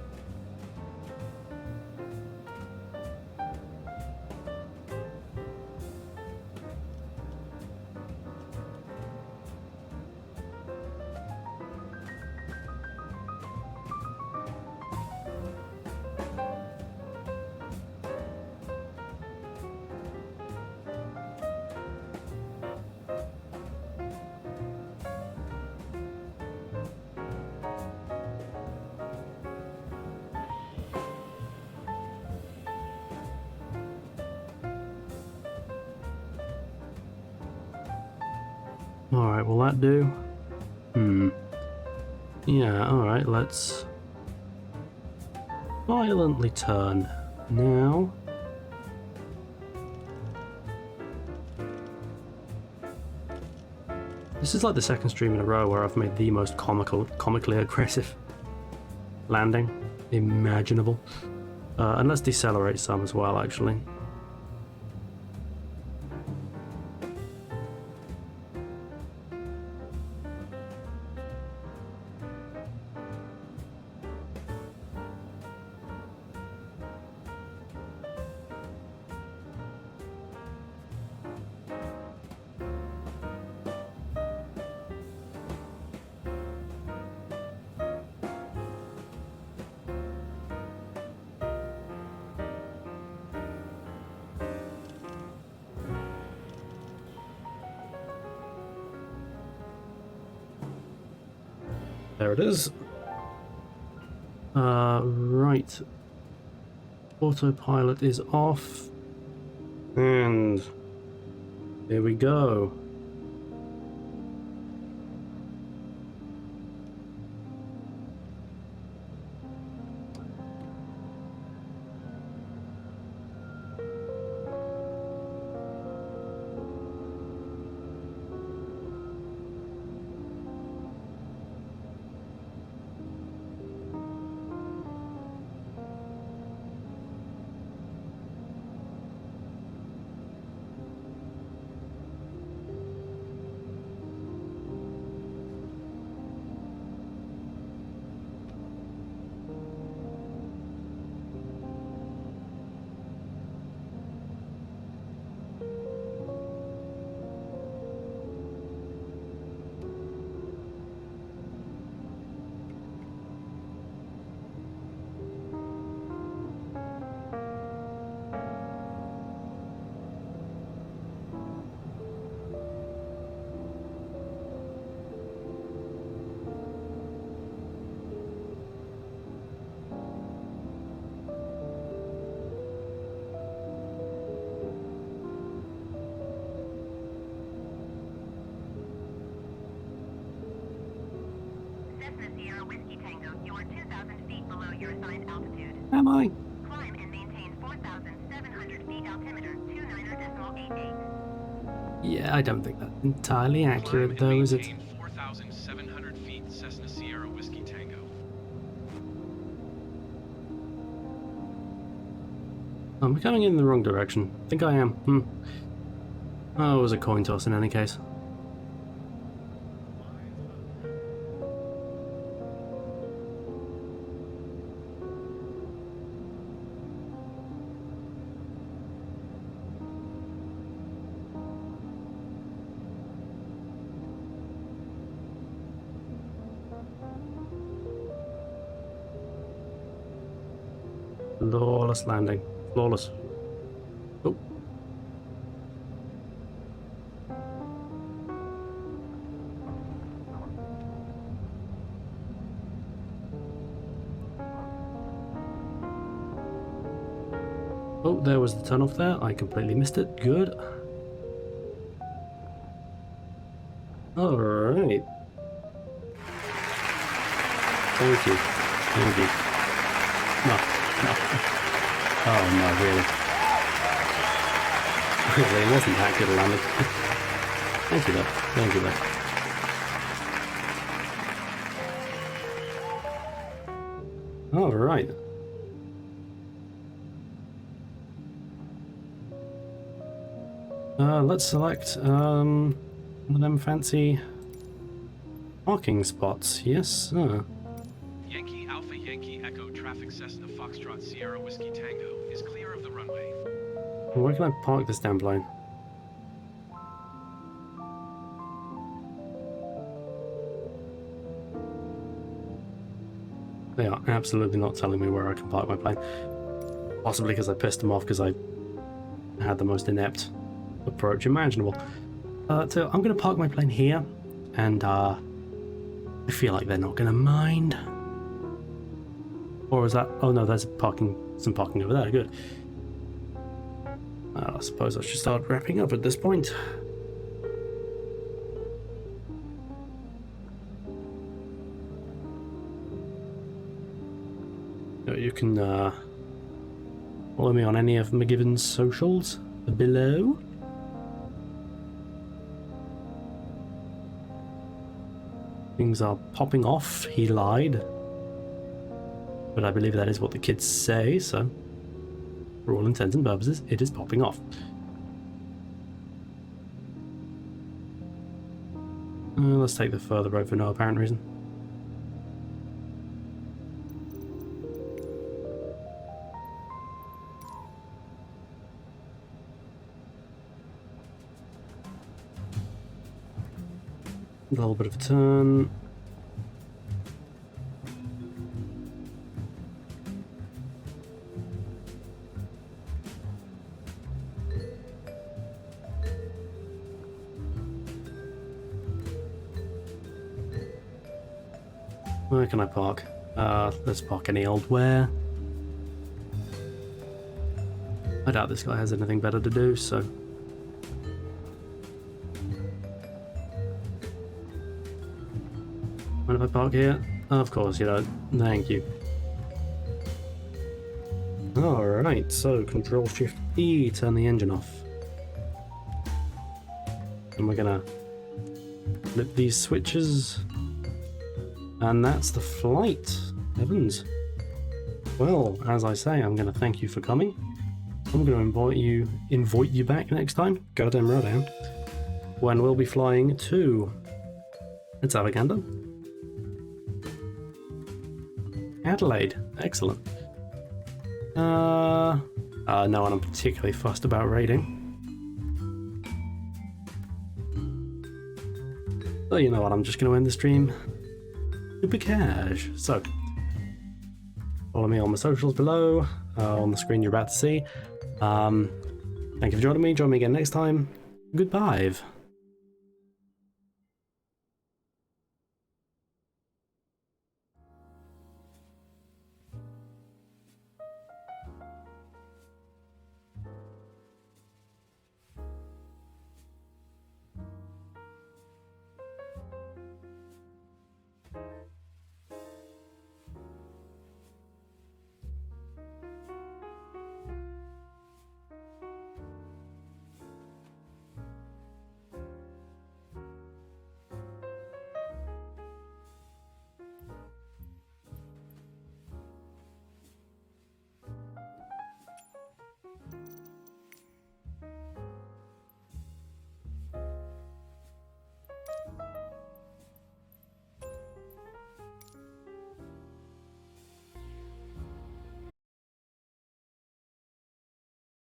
Alright, will that do? Yeah, alright, let's violently turn now. This is like the second stream in a row where I've made the most comically aggressive landing imaginable. And let's decelerate some as well, actually. There it is. Right. Autopilot is off. And here we go. Whiskey Tango, you are 2,000 feet below your assigned altitude. Am I? Climb and maintain 4,700 feet altimeter, 29.88. Yeah, I don't think that's entirely Climb accurate and though, is it? maintain 4,700 feet, Cessna Sierra Whiskey Tango. I'm coming in the wrong direction. I think I am. Oh, it was a coin toss in any case. Flawless landing. Flawless. Oh. Oh, there was the turnoff there. I completely missed it. Good. Alright. Thank you. Thank you. No. No. Oh no, really. Really, it wasn't that good a landing. Thank you though. Thank you though. Alright. Let's select one of them fancy parking spots. Yes, sir. Yankee Alpha Yankee Echo Traffic Cessna Foxtrot Sierra Whiskey Tango is clear of the runway. Where can I park this damn plane? They are absolutely not telling me where I can park my plane. Possibly because I pissed them off because I had the most inept approach imaginable. So I'm going to park my plane here, and I feel like they're not going to mind. Or is that... Oh no, there's some parking over there, good. I suppose I should start wrapping up at this point. You can follow me on any of McGivern's socials below. Things are popping off, he lied. But I believe that is what the kids say, so for all intents and purposes, it is popping off. Let's take the further road for no apparent reason. A little bit of a turn. Where can I park? Let's park any old where. I doubt this guy has anything better to do, so... Mind if I park here? Of course you don't. Thank you. Alright, so Control-Shift-E, turn the engine off. And we're gonna flip these switches. And that's the flight. Heavens. Well, as I say, I'm gonna thank you for coming. I'm gonna invite you back next time. Goddamn right I am. When we'll be flying to... Let's have a gander. Adelaide. Excellent. No one I'm particularly fussed about raiding. So you know what, I'm just going to end the stream super cash. So, follow me on my socials below, on the screen you're about to see. Thank you for joining me. Join me again next time. Goodbye.